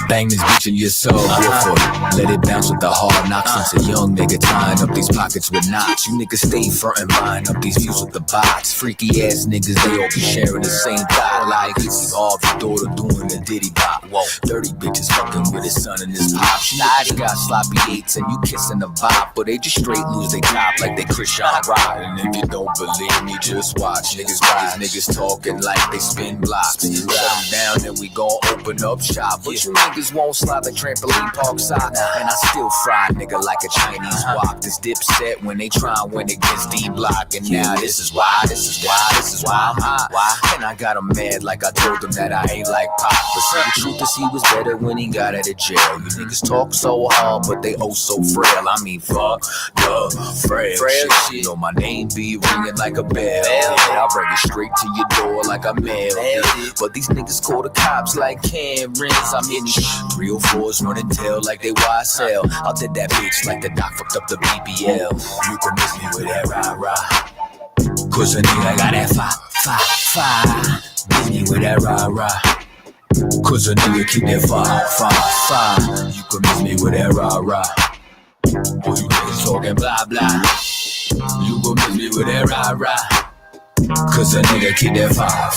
Bang this bitch in your soul, let it bounce with the hard knocks. Since a young nigga tying up these pockets with knots. You niggas stay frontin', buying up these views with the bots. Freaky ass niggas, they all be sharing the same thought. Like it's all the daughter doing the diddy bop. Whoa, 30 bitches fucking with his son and his pop. She got sloppy eights and you kissing the bop, but they just straight lose they top like they Christian Rock. And if you don't believe me, just watch. Niggas talking like they spin blocks. Shut them down and we gon' open up shop. But you niggas won't slide the trampoline park side. And I still fry nigga like a Chinese wok. This dip set when they try and win against D-Block. And now this is why I'm hot. And I got him mad like I told him that I ain't like Pop. But see, the truth is he was better when he got out of jail. You niggas talk so hard, but they oh so frail. I mean, fuck the frail shit. You know my name be ringing like a bell. I bring it straight to your door like I mailed it. But these niggas call the cops like Camerons. I'm hitting 304s running tail like they YSL. I'll did that bitch like the doc fucked up the BBL. You can miss me with that rah-rah, cause a nigga got that fire. Miss me with that rah-rah, cause a nigga keep that fire. You can miss me with that rah-rah. Oh, you niggas talking blah blah. You gon' miss me with that rah-rah, cause a nigga keep that fire.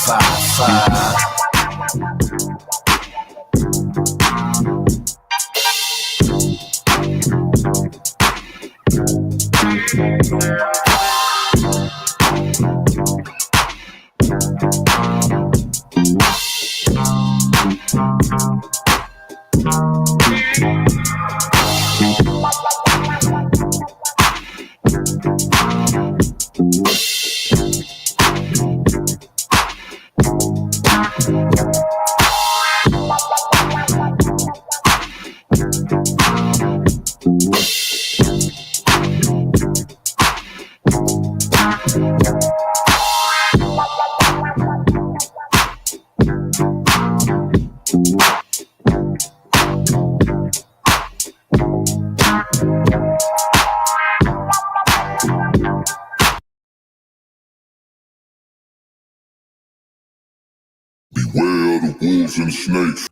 Beware the wolves and snakes.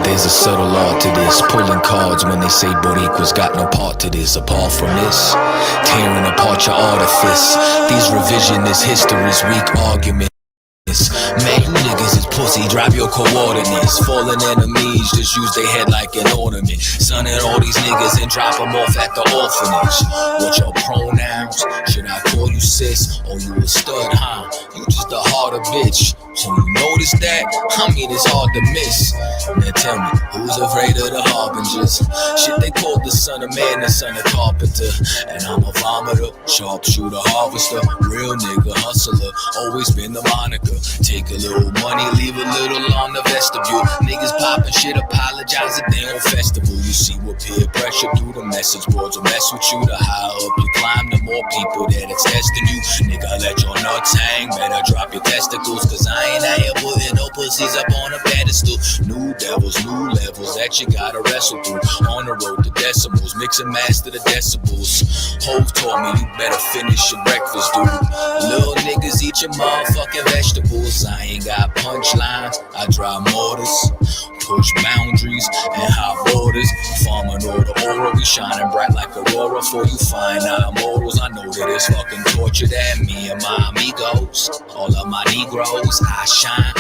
There's a subtle art to this, pulling cards when they say Boricua's got no part to this. Apart from this, tearing apart your artifice. These revisionist histories, weak arguments. Man, you niggas is pussy, drop your coordinates. Fallen enemies, just use their head like an ornament. Son and all these niggas and drop them off at the orphanage. What your pronouns? Should I call you sis? Or you a stud, huh? You just a harder bitch. So you notice that? I mean, it's hard to miss. Now tell me, who's afraid of the harbingers? Shit, they called the son of man, the son of carpenter. And I'm a vomiter, sharpshooter, harvester, real nigga, hustler, always been the moniker. Take a little money, leave a little on the vestibule. Niggas poppin' shit, apologize if they on festival. You see what peer pressure do, the message boards will mess with you. The higher up you climb, the more people that it's testing you. Nigga, let your nuts hang, better drop your testicles, cause I ain't out here putting no pussies up on a pedestal. New devils, new levels that you gotta wrestle through. On the road to decimals, mix and master the decibels. Hove taught me you better finish your breakfast, dude. Little niggas eat your motherfucking vegetables. I ain't got punchlines, I drive mortars, push boundaries and high borders. Farming all the aura, we shining bright like Aurora. For you find our mortals, I know that it's fucking torture. That me and my amigos, all of my Negroes, I shine,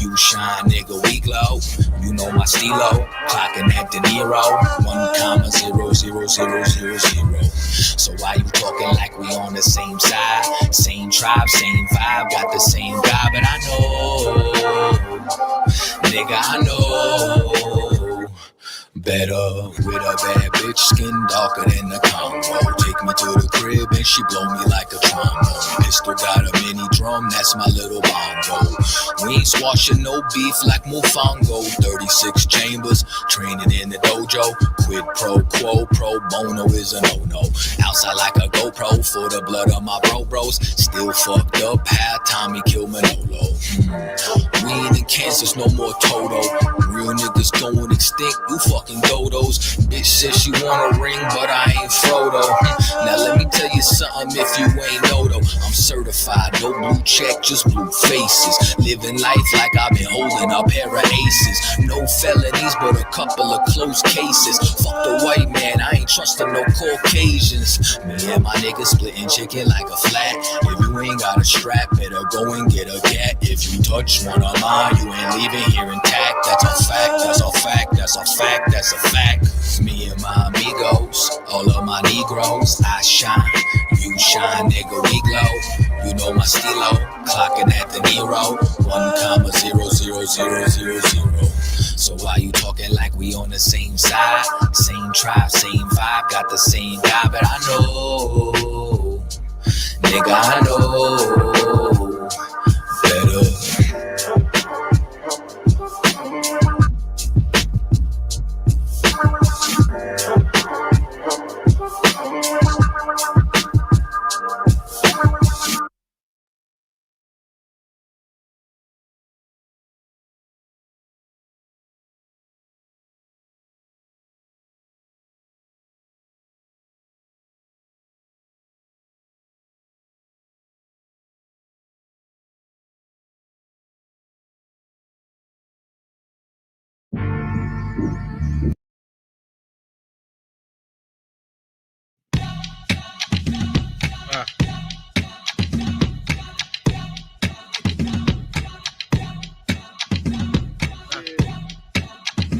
you shine, nigga, we glow. You know my stilo, clocking at De Niro, 1,0000000. So why you talking like we on the same side? Same tribe, same vibe, got the same guy, but I know, nigga, I know. Better with a bad bitch, skin darker than the Congo. Take me to the crib and she blow me like a trombone. Pistol got a mini drum, that's my little bongo. We ain't squashing no beef like Mufango. 36 chambers, training in the dojo. Quid pro quo, pro bono is a no-no. Outside like a GoPro for the blood of my bros. Still fucked up, had Tommy kill Manolo. We ain't in Kansas, no more Toto. Real niggas going extinct, you fucking dodos. Bitch says she want a ring, but I ain't Frodo. Now let me tell you something if you ain't know though. I'm certified, no blue check, just blue faces. Living life like I've been holding a pair of aces. No felonies, but a couple of close cases. Fuck the white man, I ain't trusting no Caucasians. Me and my niggas splitting chicken like a flat. If you ain't got a strap, better go and get a gat. If you touch one of mine, you ain't leaving here intact. That's a fact, that's a fact, that's a fact, that's a fact. Me and my amigos, all of my Negroes, I shine, you shine, nigga, we glow. You know my stilo, clocking at the Nero, 1,0000000. So why you talking like we on the same side? Same tribe, same vibe, got the same guy, but I know, nigga, I know better.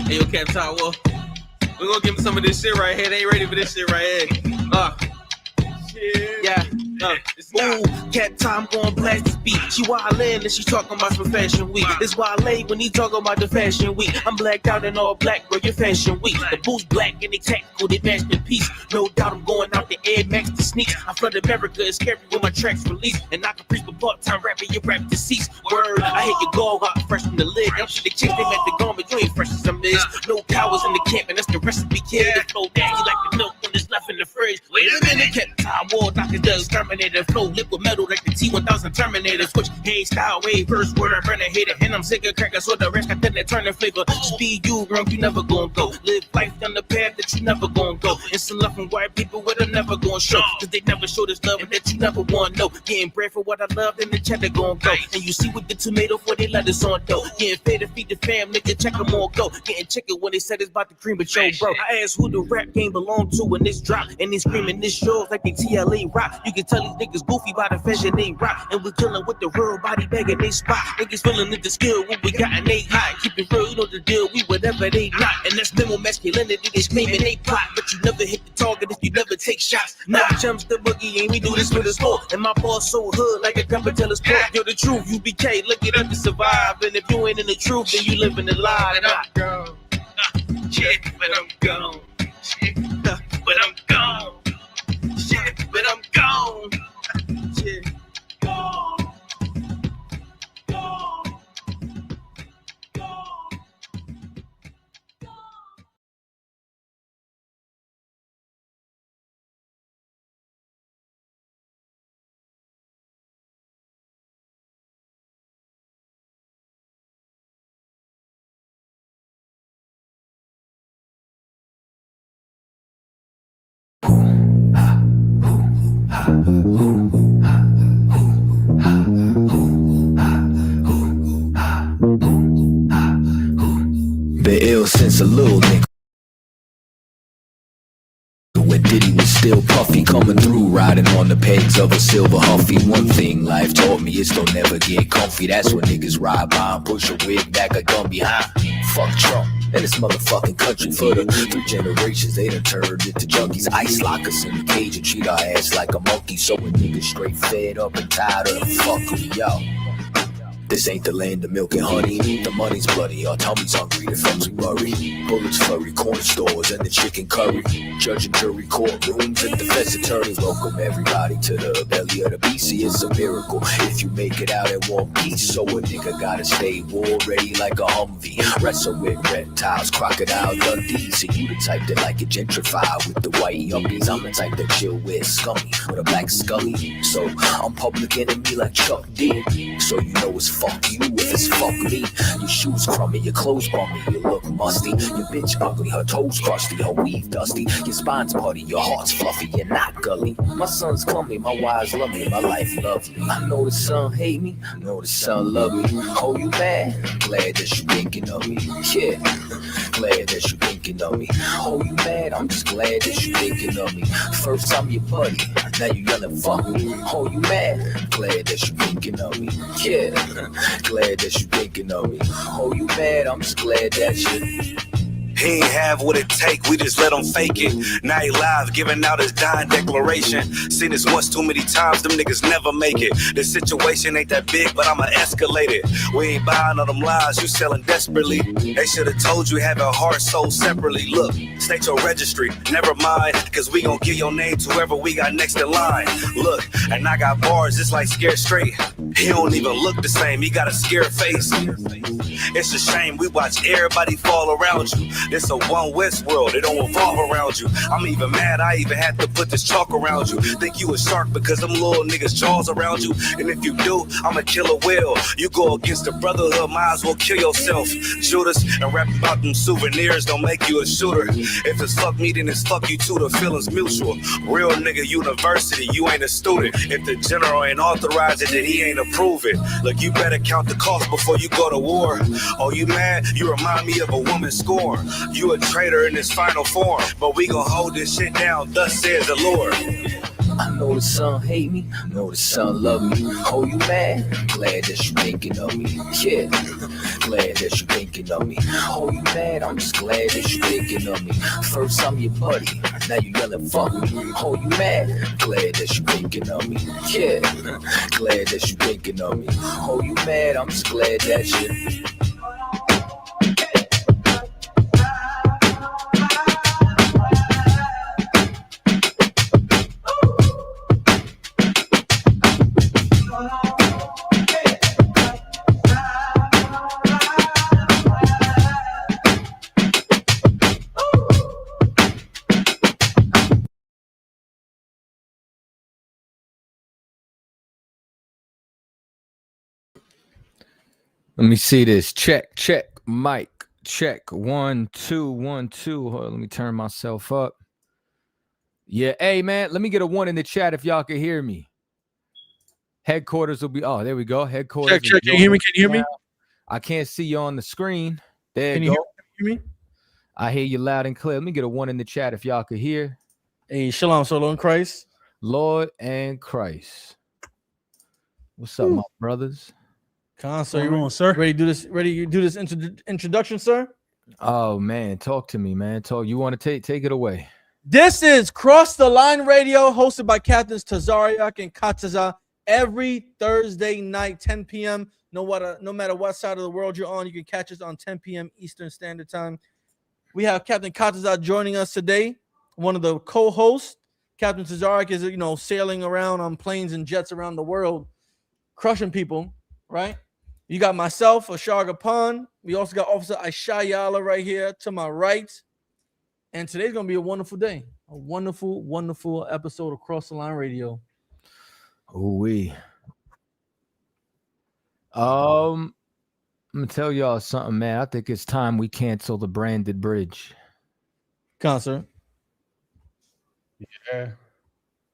Hey, yo, Cap Tower, we're gonna give him some of this shit right here. They ain't ready for this shit right here. Yeah. Ooh, Cat Time gon' blast this beat. She wildin' and she talking about some fashion week. It's wildin' when he talking about the fashion week. I'm blacked out in all black, bro, you're fashion week. The boots black and they tactical, they match the piece. No doubt I'm going out the Air Max to sneaks. I flood America, it's scary when my tracks release. And I can preach for part-time rapper, you rap deceased. Word, I hit your goal hot fresh from the lid. Them shit they chicks, they met the gone, but you ain't fresh as I'm is. No cowards in the camp, and that's the recipe, kid. The flow down, you like the milk when it's left in the fridge. Wait a minute, Cat Time, war, knockers does Terminator flow, liquid metal like the T-1000 Terminator. Switch, hey, style, wave, first word, I burn a hater. And I'm sick of crackers, so the rest got that turn flavor. Speed you, wrong, you never gon' go. Live life down the path that you never gon' go. And some love from white people where I'm never gon' show. Cause they never show this love and that you never want know. Getting bread for what I love, then the cheddar gon' go. And you see with the tomato for they lettuce on dough. Getting fed to feed the fam, nigga, check them all go. Getting chicken when they said it's about the cream, but yo, bro, I asked who the rap game belong to when this drop. And they screaming this shows like they TLA rock. You can tell these niggas goofy by the fashion they rock. And we killin' with the real body bag and they spot. Niggas feeling the skill, what we got and they hot. Keep it real, you know the deal, we whatever they not. And that's minimal masculinity, they screaming they plot. But you never hit the target if you never take shots. Now jumps the boogie and we do this for the sport. And my boss so hood like a capitalist sport. Yo, the truth, UBK, look it up to survive. And if you ain't in the truth, then you living a lie. And I'm gone. Shit, but I'm gone. Shit, but I'm gone. Shit, but I'm gone. Shit, gone. Gone. Gone. Been ill since a little nigga. When Diddy was still puffy, coming through, riding on the pegs of a silver Huffy. One thing life taught me is don't never get comfy. That's when niggas ride by and push a wig back, a gun behind. Fuck Trump and this motherfucking country. For the 3 generations, they done turned into junkies. Ice lock us in the cage and treat our ass like a monkey. So when niggas straight fed up and tired of the fuckery, yo. This ain't the land of milk and honey. The money's bloody, our tummy's hungry, the fence we worry. Bullets flurry, corner stores and the chicken curry. Judge and jury, courtrooms and defense attorney. Welcome everybody to the belly of the beast. See, it's a miracle if you make it out in one piece. So a nigga gotta stay war ready like a Humvee. Wrestle with reptiles, crocodile Dundee. See, you the type that like it gentrified with the white yuppies. I'm the type that chill with scummy with a black scully. So I'm public enemy like Chuck D. So you know it's fuck you if it's fuck me. Your shoes crummy, your clothes bummy, you look musty. Your bitch ugly, her toes crusty, her weave dusty. Your spine's putty, your heart's fluffy, you're not gully. My son's clummy, my wives love me, my life lovely. I know the son hate me, I know the son love me. Oh, you mad? Glad that you thinking of me. Yeah, glad that you thinking of me. Oh, you mad? I'm just glad that you thinking of me. First I'm your buddy, now you yelling fuck me. Oh, you mad? Glad that you thinking of me. Yeah, glad that you thinking of me. Oh, you mad? I'm just glad that you. He ain't have what it take, we just let him fake it. Now he live, giving out his dying declaration. Seen this once too many times, them niggas never make it. The situation ain't that big, but I'ma escalate it. We ain't buying all them lies, you selling desperately. They should've told you having heart sold separately. Look, state your registry, never mind, cause we gon' give your name to whoever we got next in line. Look, and I got bars just like Scared Straight. He don't even look the same, he got a scared face. It's a shame we watch everybody fall around you. This a one West world, it don't revolve around you. I'm even mad I even had to put this chalk around you. Think you a shark because them little niggas jaws around you. And if you do, I'ma kill a whale. You go against the brotherhood, might as well kill yourself. Shooters and rap about them souvenirs don't make you a shooter. If it's fuck me, then it's fuck you too, the feeling's mutual. Real nigga university, you ain't a student. If the general ain't authorized it, then he ain't approve it. Look, you better count the cost before you go to war. Oh, you mad? You remind me of a woman scorn. You a traitor in this final form, but we gon' hold this shit down, thus says the Lord. I know the son hate me, I know the son love me. Oh, you mad? Glad that you thinking of me. Yeah, glad that you thinking of me. Oh, you mad? I'm just glad that you thinking of me. First I'm your buddy, now you yelling fuck me. Oh, you mad? Glad that you thinking of me. Yeah, glad that you thinking of me. Oh, you mad? I'm just glad that you. Let me see this. Check, mic, check. 1 2 1 2. Hold on, let me turn myself up. Yeah, hey man, let me get a 1 in the chat if y'all can hear me. Headquarters will be. Oh, there we go. Headquarters. Check. Can you hear me? Can you hear me? I can't see you on the screen. There Can you you go. hear me? I hear you loud and clear. Let me get a 1 in the chat if y'all could hear. Hey, shalom, shalom in Christ. Lord and Christ. What's up, my brothers? Sir, you sir? Ready to do this? Ready to do this introduction, sir? Oh man, talk to me, man. Talk. You want to take it away? This is Cross the Line Radio, hosted by Captains Tazariak and Kataza every Thursday night, 10 p.m. No matter what side of the world you're on, you can catch us on 10 p.m. Eastern Standard Time. We have Captain Kataza joining us today, one of the co-hosts. Captain Tazariak is, sailing around on planes and jets around the world, crushing people, right? You got myself, Ashar Gapan. We also got Officer Aisha Yala right here to my right. And today's going to be a wonderful day. A wonderful, wonderful episode of Cross the Line Radio. Ooh-wee. I'm going to tell y'all something, man. I think it's time we cancel the branded bridge. Concert.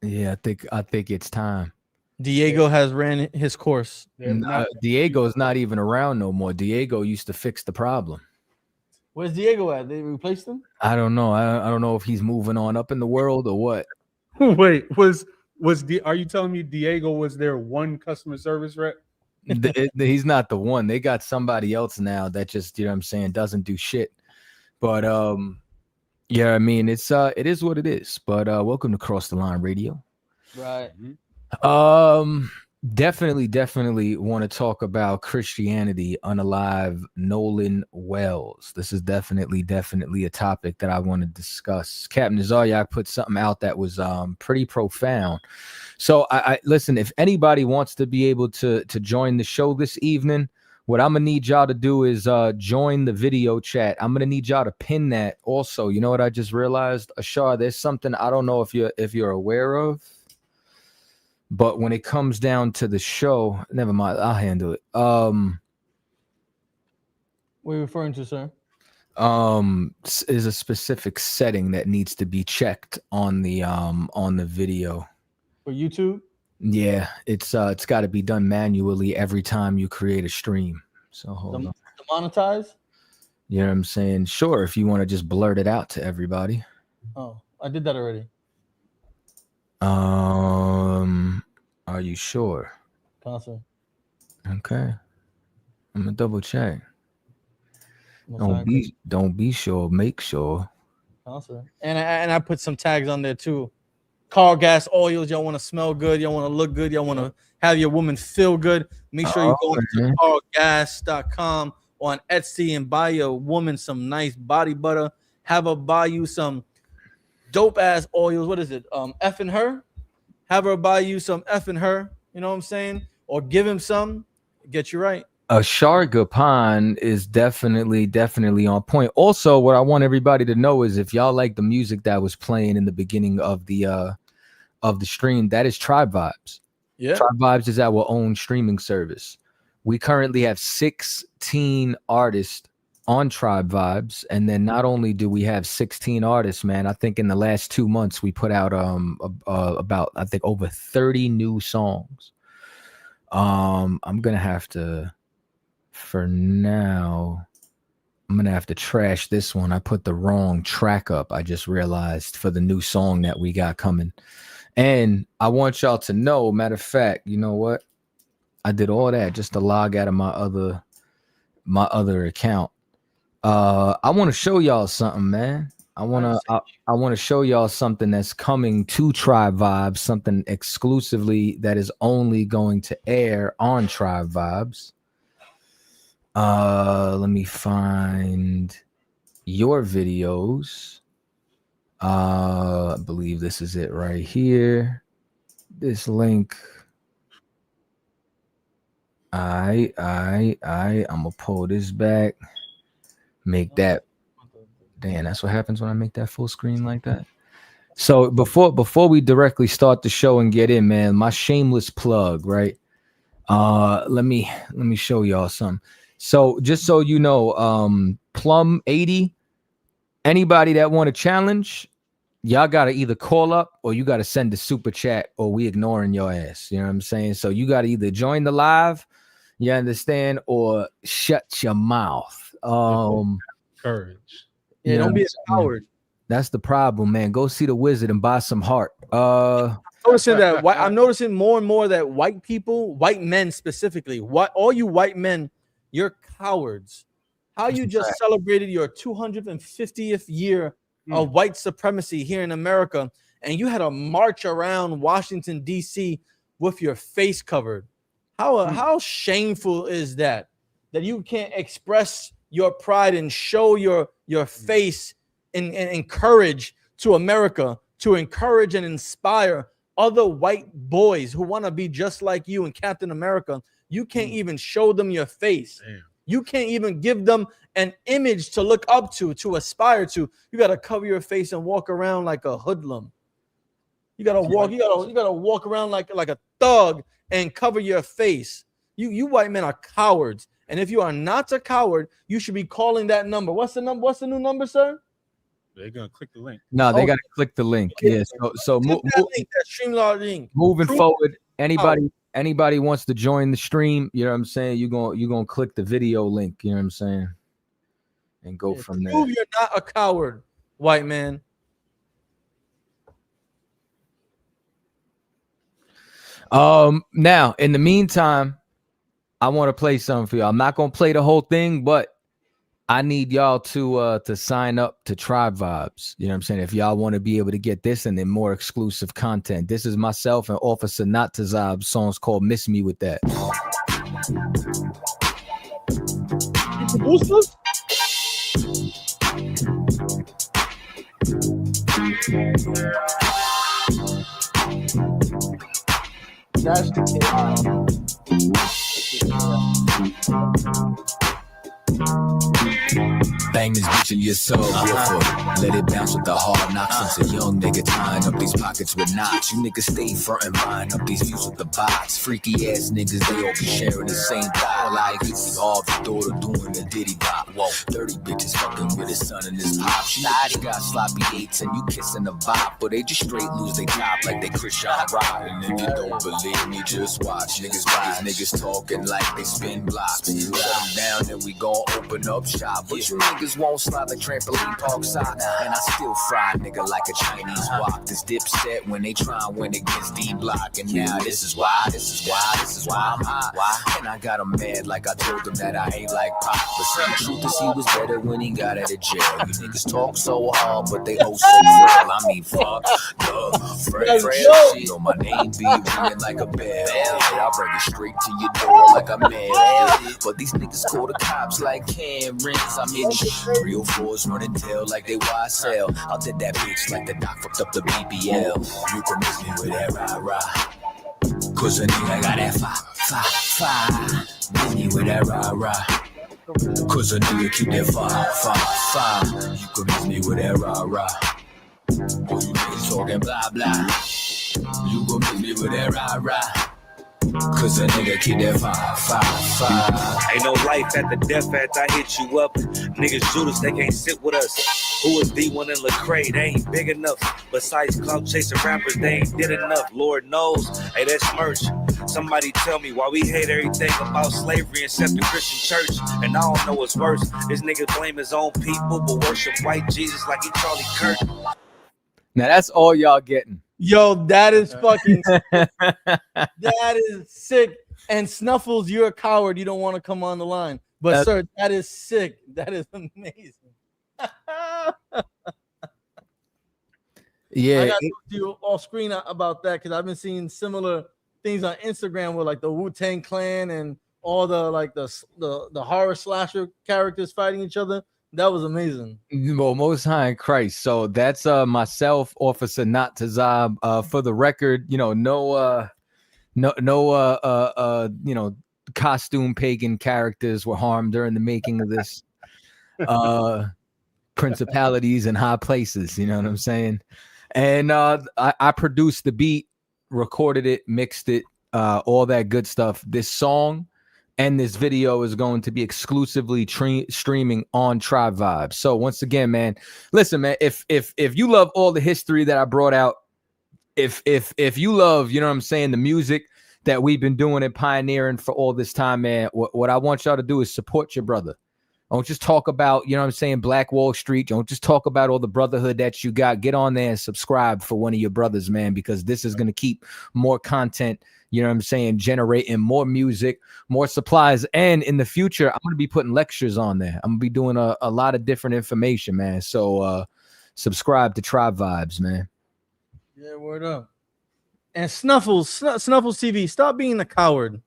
Yeah, I think it's time. Diego has ran his course. Diego's not even around no more. Diego used to fix the problem. Where's Diego at? They replaced him? I don't know. I don't know if he's moving on up in the world or what. Wait, are you telling me Diego was their one customer service rep? He's not the one. They got somebody else now that just, you know what I'm saying, doesn't do shit. But yeah, I mean, it is what it is. But welcome to Cross the Line Radio. Right. Definitely want to talk about Christianity, Unalived Nolan Wells. This is definitely a topic that I want to discuss. Captain Zaryak put something out that was pretty profound. So I listen, if anybody wants to be able to join the show this evening, what I'm gonna need y'all to do is join the video chat. I'm gonna need y'all to pin that also. You know what I just realized, Ashar? There's something I don't know if you're aware of. But when it comes down to the show, never mind, I'll handle it. What are you referring to, sir? Is a specific setting that needs to be checked on the video. For YouTube? Yeah, it's got to be done manually every time you create a stream. So hold on. To monetize? You know what I'm saying? Sure, if you want to just blurt it out to everybody. Oh, I did that already. Are you sure? Concert. Okay. I'm gonna double check. No, Don't be sure, make sure. Concert. And I put some tags on there too. Car gas oils, y'all want to smell good, y'all want to look good, y'all want to have your woman feel good. Make sure you go to cargas.com or on Etsy and buy your woman some nice body butter. Have her buy you some dope ass oils. What is it? F and her. Have her buy you some F and her. You know what I'm saying? Or give him some. Get you right. Ashar Gapan is definitely on point. Also, what I want everybody to know is if y'all like the music that was playing in the beginning of the stream, that is Tribe Vibes. Yeah. Tribe Vibes is our own streaming service. We currently have 16 artists on Tribe Vibes, and then not only do we have 16 artists, man, I think in the last 2 months we put out about I think over 30 new songs. I'm gonna have to, for now, I'm gonna have to trash this one. I put the wrong track up, I just realized, for the new song that we got coming. And I want y'all to know, matter of fact, you know what? I did all that just to log out of my other account. I want to show y'all something, man. I want to show y'all something that's coming to Tribe Vibes, something exclusively that is only going to air on Tribe Vibes. Let me find your videos. I believe this is it right here. This link. I'm gonna pull this back. Make that. Damn, that's what happens when I make that full screen like that. So before we directly start the show and get in, man, my shameless plug, right? Let me show y'all some. So just so you know, Plum 80, anybody that want to challenge, y'all gotta either call up or you gotta send a super chat, or we ignoring your ass. You know what I'm saying? So you gotta either join the live, you understand, or shut your mouth. Courage. Yeah, don't be a coward. That's the problem, man. Go see the wizard and buy some heart. Noticing that I'm noticing more and more that white people, white men specifically, all you white men, you're cowards. How you just celebrated your 250th year of white supremacy here in America, and you had a march around Washington, D.C. with your face covered. How shameful is that you can't express your pride and show your face and encourage to America, to encourage and inspire other white boys who want to be just like you and Captain America. You can't even show them your face. Damn. You can't even give them an image to look up to aspire to. You got to cover your face and walk around like a hoodlum. You got to walk, you got to walk around like a thug and cover your face. You white men are cowards. And if you are not a coward, you should be calling that number. What's the number? What's the new number, sir? They're gonna click the link. No, they gotta click the link. Yeah. So that Streamlord link. Moving forward, anybody wants to join the stream, you know what I'm saying? You're gonna click the video link, you know what I'm saying? And go from there. Prove you're not a coward, white man. Now, in the meantime, I want to play something for you. I'm not gonna play the whole thing, but I need y'all to sign up to Tribe Vibes. You know what I'm saying? If y'all want to be able to get this and then more exclusive content. This is myself and Officer Not Tazab. Songs called Miss Me With That. Boosters? That's Bang this bitch in your soul, real foot. Let it bounce with the hard knocks. Since a young nigga tying up these pockets with knots. You niggas stay front and buying up these views with the box. Freaky ass niggas, they all be sharing the same thought. Like it's all the daughter doing the diddy bop. Whoa, dirty bitches fucking with his son and his pop. She got sloppy eights and you kissing the bop. But they just straight lose they top like they Christian Rock. And if you don't believe me, just watch. Niggas talking like they spin blocks. Shut them down and we gon' open up shop. But you niggas won't slide like trampoline park side. And I still fry nigga like a Chinese wok. This dipset when they try and win against D-Block. And now this is why I'm hot. Why? And I got him mad like I told him that I ain't like pop. But some truth is he was better when he got out of jail. You niggas talk so hard, but they oh so frail. I mean, fuck, Fred, shit on my name be ringing like a bell. I'll bring it straight to your door like a man. But these niggas call the cops like Camerons. I'm hitting real fours running tail like they YSL. I'll did that bitch like the doc fucked up the BBL. You can miss me with that rah-rah. Cause a nigga got that fire. Miss me with that rah-rah. Cause a nigga keep that fire. You can miss me with that rah-rah. All you niggas talking blah blah. You gon' miss me with that rah-rah. Cause a nigga keep that fire. Ain't no life at the death after I hit you up. Niggas Judas, they can't sit with us. Who is D1 and Lecrae? They ain't big enough. Besides clout chasing rappers, they ain't did enough. Lord knows, hey, that's merch. Somebody tell me why we hate everything about slavery except the Christian church. And I don't know what's worse. This nigga blame his own people, but worship white Jesus like he Charlie Kirk. Now that's all y'all getting. Yo, that is fucking sick. That is sick. And Snuffles, you're a coward. You don't want to come on the line. But sir, that is sick. That is amazing. Yeah, I got to talk to you off screen about that because I've been seeing similar things on Instagram with like the Wu-Tang Clan and all the like the horror slasher characters fighting each other. That was amazing. Well, Most High in Christ. So that's myself, Officer Not Tazab. For the record, you know, no costume pagan characters were harmed during the making of this. Principalities in high places, you know what I'm saying? And I produced the beat, recorded it, mixed it, all that good stuff. This song and this video is going to be exclusively streaming on Tribe Vibes. So once again, man, listen, man, if you love all the history that I brought out, if you love, you know what I'm saying, the music that we've been doing and pioneering for all this time, man, what I want y'all to do is support your brother. Don't just talk about, you know what I'm saying, Black Wall Street. Don't just talk about all the brotherhood that you got. Get on there and subscribe for one of your brothers, man, because this is going to keep more content, you know what I'm saying, generating more music, more supplies. And in the future, I'm going to be putting lectures on there. I'm going to be doing a lot of different information, man. So subscribe to Tribe Vibes, man. Yeah, word up. And Snuffles TV, stop being a coward.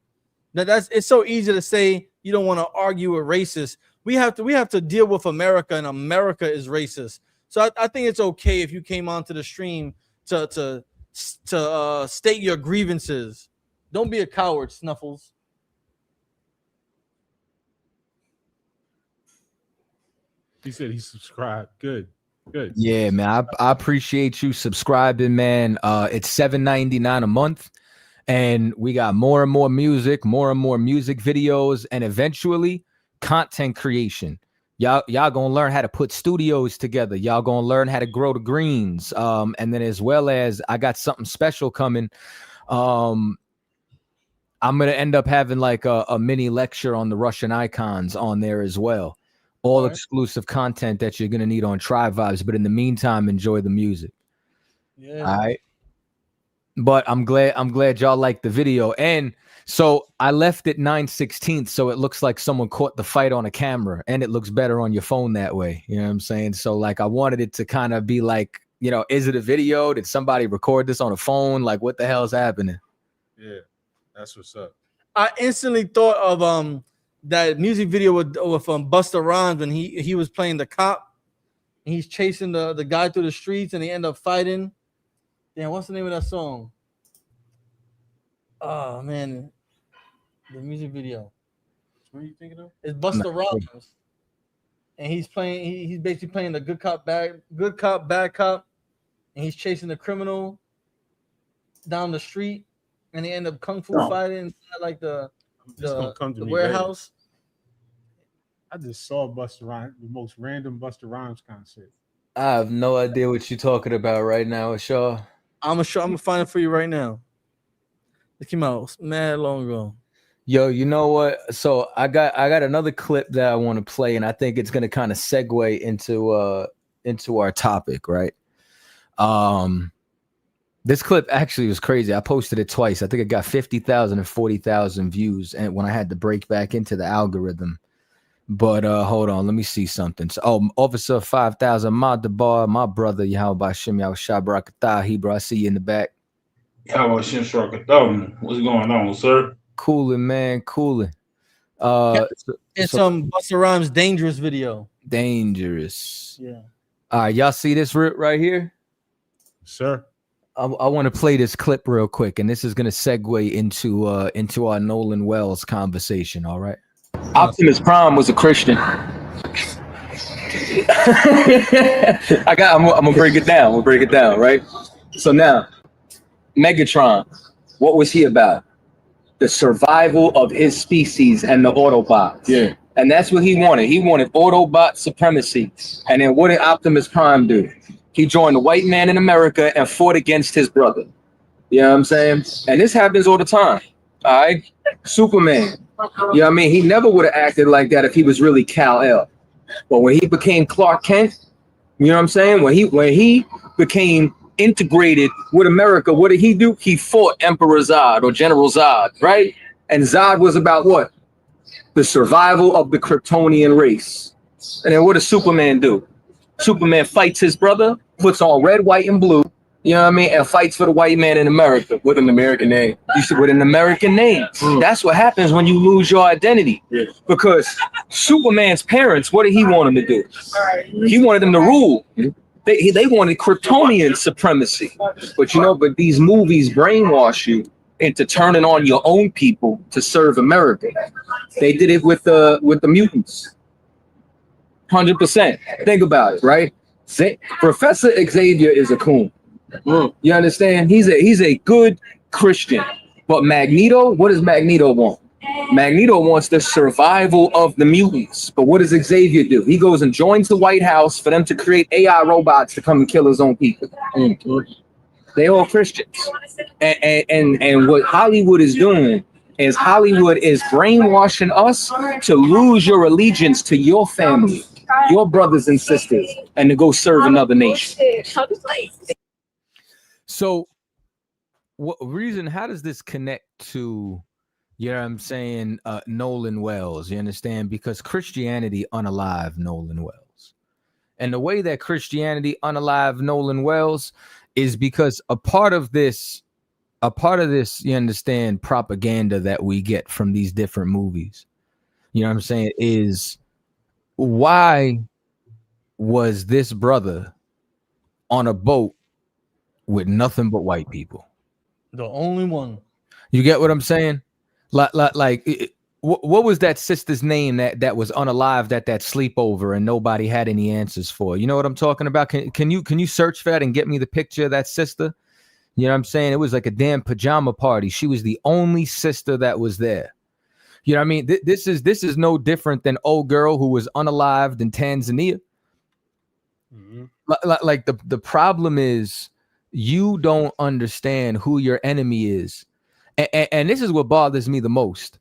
It's so easy to say you don't want to argue with racists. We have to deal with America, and America is racist. So I think it's okay if you came onto the stream to state your grievances. Don't be a coward, Snuffles. He said he subscribed. Good. Yeah, man. I appreciate you subscribing, man. It's $7.99 a month. And we got more and more music videos, and eventually content creation. Y'all gonna learn how to put studios together. Y'all gonna learn how to grow the greens. And then as well as I got something special coming. I'm gonna end up having like a mini lecture on the Russian icons on there as well. All exclusive content that you're gonna need on Tribe Vibes. But in the meantime, enjoy the music. Yeah. All right. But I'm glad y'all liked the video. And so I left it 9/16, so it looks like someone caught the fight on a camera, and it looks better on your phone that way. You know what I'm saying? So like I wanted it to kind of be like, you know, is it a video? Did somebody record this on a phone? Like what the hell's happening? Yeah, that's what's up. I instantly thought of that music video with Busta Rhymes when he was playing the cop and he's chasing the guy through the streets and they end up fighting. Damn, what's the name of that song? Oh man, the music video. What are you thinking of? It's Busta Rhymes, and he's playing. He's basically playing the good cop, bad cop, and he's chasing the criminal down the street, and they end up kung fu fighting inside like the warehouse. I just saw Busta Rhymes, the most random Busta Rhymes concert. I have no idea what you're talking about right now, Shaw. I'm gonna find it for you right now. It came out mad long ago. Yo, you know what? So I got another clip that I want to play, and I think it's gonna kind of segue into our topic, right? This clip actually was crazy. I posted it twice. I think it got 50,000 and 40,000 views, and when I had to break back into the algorithm. But hold on, let me see something. So, Officer 5,000, Madabar, my brother, Yahweh Shem Shabarakatahi, bro. I see you in the back. Yahweh Shem Shabarakatahi. What's going on, sir? Cooling, man, cooling. It's some Busta Rhymes Dangerous video. Dangerous. Yeah. All right, y'all see this right here? Sir. I want to play this clip real quick, and this is going to segue into our Nolan Wells conversation, all right? Optimus Prime was a Christian. I'm gonna break it down. We'll break it down, right? So now, Megatron, what was he about? The survival of his species and the Autobots. Yeah. And that's what he wanted. He wanted Autobot supremacy. And then what did Optimus Prime do? He joined the white man in America and fought against his brother. You know what I'm saying? And this happens all the time. All right? Superman. You know what I mean? He never would have acted like that if he was really Kal-El. But when he became Clark Kent, you know what I'm saying? When he became integrated with America, what did he do? He fought Emperor Zod or General Zod, right? And Zod was about what? The survival of the Kryptonian race. And then what does Superman do? Superman fights his brother, puts on red, white, and blue, you know what I mean, and fights for the white man in America with an American name. With an American name. That's what happens when you lose your identity. Yeah. Because Superman's parents, what did he want him to do? He wanted them to rule. They wanted Kryptonian supremacy. But these movies brainwash you into turning on your own people to serve America. They did it with the mutants. 100%. Think about it, right? Professor Xavier is a coon. You understand? He's a good Christian. But Magneto, what does Magneto want? Magneto wants the survival of the mutants. But what does Xavier do? He goes and joins the White House for them to create AI robots to come and kill his own people. They all Christians. And what Hollywood is doing is Hollywood is brainwashing us to lose your allegiance to your family, your brothers and sisters, and to go serve another nation. So how does this connect to, you know what I'm saying, Nolan Wells? You understand? Because Christianity unalived Nolan Wells. And the way that Christianity unalived Nolan Wells is because a part of this, you understand, propaganda that we get from these different movies, you know what I'm saying, is why was this brother on a boat with nothing but white people? The only one. You get what I'm saying? What was that sister's name that was unalived at that sleepover and nobody had any answers for? You know what I'm talking about? Can you search for that and get me the picture of that sister? You know what I'm saying? It was like a damn pajama party. She was the only sister that was there. You know what I mean? This is no different than old girl who was unalived in Tanzania. Mm-hmm. Like the problem is you don't understand who your enemy is. And this is what bothers me the most.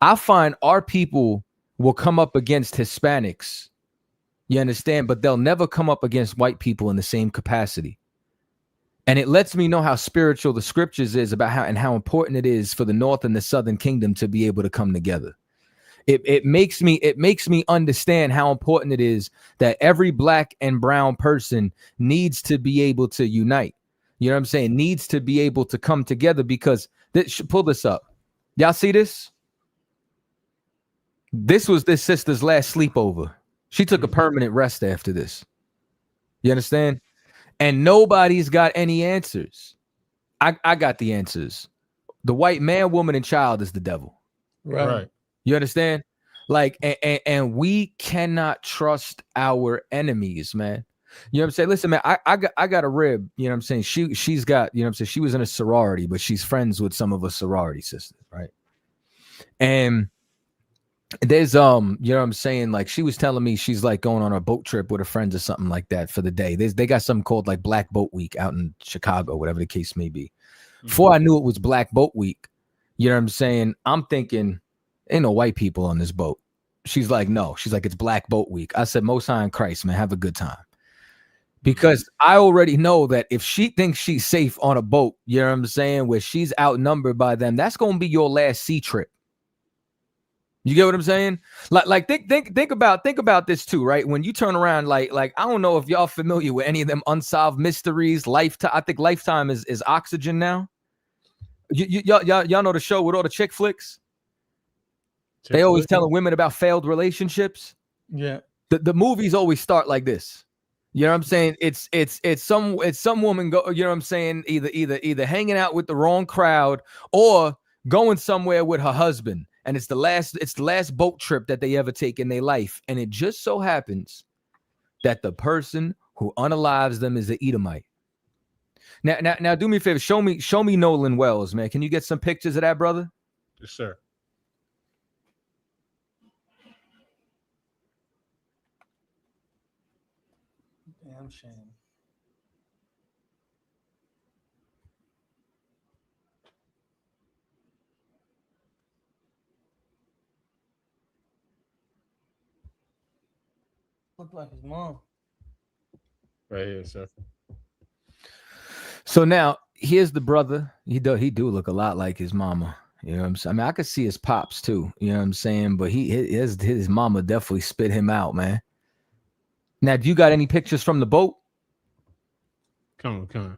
I find our people will come up against Hispanics. You understand? But they'll never come up against white people in the same capacity. And it lets me know how spiritual the scriptures is about how important it is for the North and the Southern Kingdom to be able to come together. It makes me understand how important it is that every black and brown person needs to be able to unite. You know what I'm saying? Needs to be able to come together, because pull this up. Y'all see this? This was this sister's last sleepover. She took a permanent rest after this. You understand? And nobody's got any answers. I got the answers. The white man, woman, and child is the devil. Right. You understand? Like, and we cannot trust our enemies, man. You know what I'm saying? Listen, man, I got a rib. You know what I'm saying? She's got, you know what I'm saying? She was in a sorority, but she's friends with some of us sorority sisters, right? And there's you know what I'm saying? Like, she was telling me she's like going on a boat trip with her friends or something like that for the day. They got something called like Black Boat Week out in Chicago, whatever the case may be. Before I knew it was Black Boat Week, you know what I'm saying? I'm thinking, ain't no white people on this boat. She's like, no. She's like, it's Black Boat Week. I said, Most High in Christ, man, have a good time. Because I already know that if she thinks she's safe on a boat, you know what I'm saying, where she's outnumbered by them, that's going to be your last sea trip. You get what I'm saying? Like think about this too, right? When you turn around, like I don't know if y'all familiar with any of them unsolved mysteries. Lifetime, I think Lifetime is Oxygen now. Y'all know the show with all the chick flicks. They always telling women about failed relationships. Yeah. The movies always start like this. You know what I'm saying? It's some woman go, you know what I'm saying, either hanging out with the wrong crowd or going somewhere with her husband. And it's the last boat trip that they ever take in their life. And it just so happens that the person who unalives them is the Edomite. Now do me a favor, show me Nolan Wells, man. Can you get some pictures of that, brother? Yes, sir. Damn shame. Look like his mom. Right here, sir. So now here's the brother. He do look a lot like his mama. You know what I'm saying? I mean, I could see his pops too. You know what I'm saying? But his mama definitely spit him out, man. Now, do you got any pictures from the boat? Come on.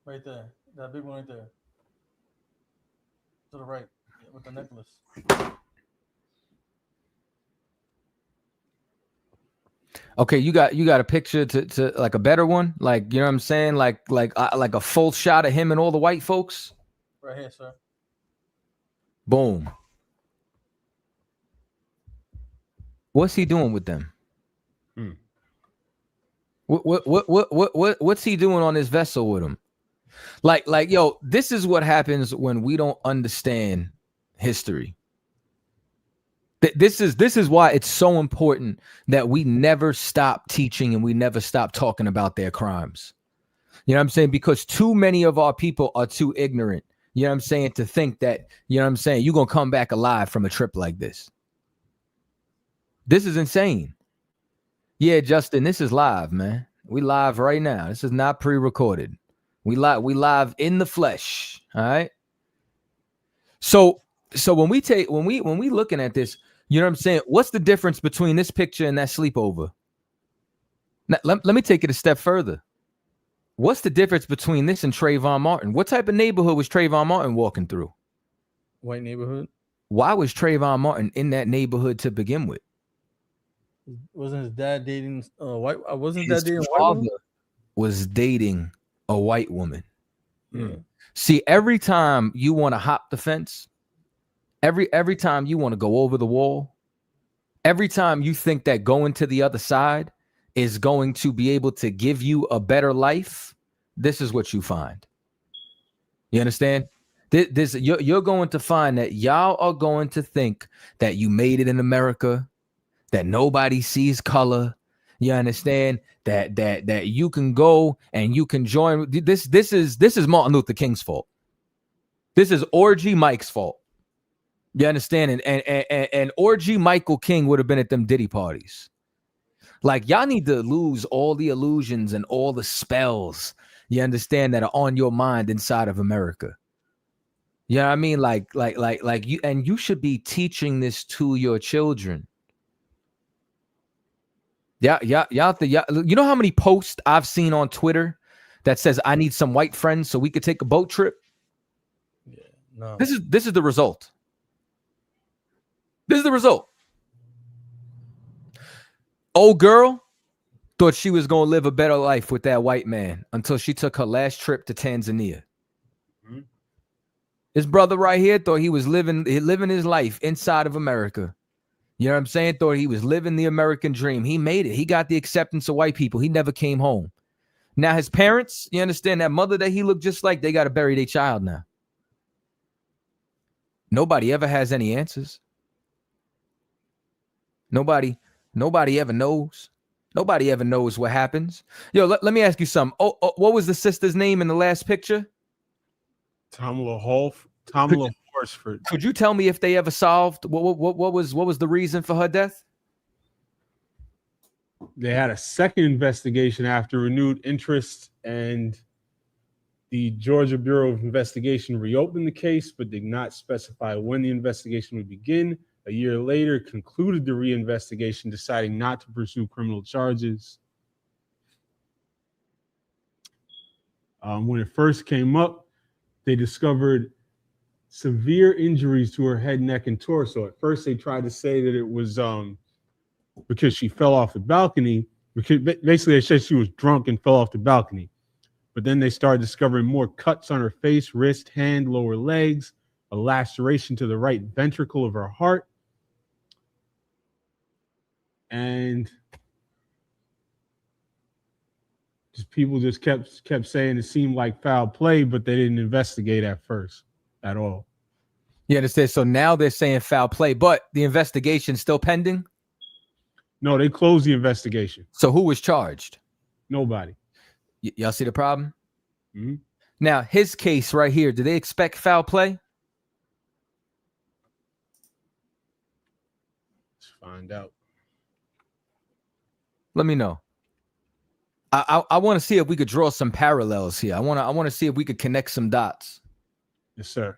Right there. That big one right there. To the right. With the necklace. Okay, you got a picture to like a better one, like, you know what I'm saying, like a full shot of him and all the white folks. Right here, sir. Boom. What's he doing with them? What's he doing on this vessel with him? Like yo, this is what happens when we don't understand history. This is why it's so important that we never stop teaching and we never stop talking about their crimes. You know what I'm saying? Because too many of our people are too ignorant, you know what I'm saying, to think that, you know what I'm saying, you're going to come back alive from a trip like this. This is insane. Yeah, Justin, this is live, man. We live right now. This is not pre-recorded. We live in the flesh. All right. So when we looking at this, you know what I'm saying? What's the difference between this picture and that sleepover? Now, let me take it a step further. What's the difference between this and Trayvon Martin? What type of neighborhood was Trayvon Martin walking through? White neighborhood. Why was Trayvon Martin in that neighborhood to begin with? Wasn't his dad dating white? Wasn't His that dating a white father woman? was dating a white woman. Yeah. See, every time you want to hop the fence, every time you want to go over the wall, every time you think that going to the other side is going to be able to give you a better life, this is what you find. You understand? You're going to find that y'all are going to think that you made it in America, that nobody sees color. You understand that you can go and you can join. This is Martin Luther King's fault. This is Orgy Mike's fault. You understand? And Orgy Michael King would have been at them Diddy parties. Like, y'all need to lose all the illusions and all the spells, you understand, that are on your mind inside of America. You know what I mean? Like you, and you should be teaching this to your children. Yeah. You know how many posts I've seen on Twitter that says I need some white friends so we could take a boat trip? Yeah, no. This is the result. This is the result. Old girl thought she was going to live a better life with that white man until she took her last trip to Tanzania. Mhm. His brother right here thought he was living his life inside of America. You know what I'm saying? Thought he was living the American dream. He made it. He got the acceptance of white people. He never came home. Now his parents, you understand, that mother that he looked just like, they got to bury their child now. Nobody ever has any answers. Nobody ever knows. Nobody ever knows what happens. Yo, let me ask you something. Oh, what was the sister's name in the last picture? Tamala Horsford. Could you tell me if they ever solved what was the reason for her death? They had a second investigation after renewed interest, and the Georgia Bureau of Investigation reopened the case, but did not specify when the investigation would begin. A year later, concluded the reinvestigation, deciding not to pursue criminal charges. When it first came up, they discovered severe injuries to her head, neck, and torso. At first, they tried to say that it was because she fell off the balcony. Because basically, they said she was drunk and fell off the balcony. But then they started discovering more cuts on her face, wrist, hand, lower legs, a laceration to the right ventricle of her heart. And people just kept saying it seemed like foul play, but they didn't investigate at first at all. You understand? So now they're saying foul play, but the investigation's still pending? No, they closed the investigation. So who was charged? Nobody. Y'all see the problem? Mm-hmm. Now, his case right here, do they expect foul play? Let's find out. Let me know. I want to see if we could draw some parallels here. I want to see if we could connect some dots. Yes, sir.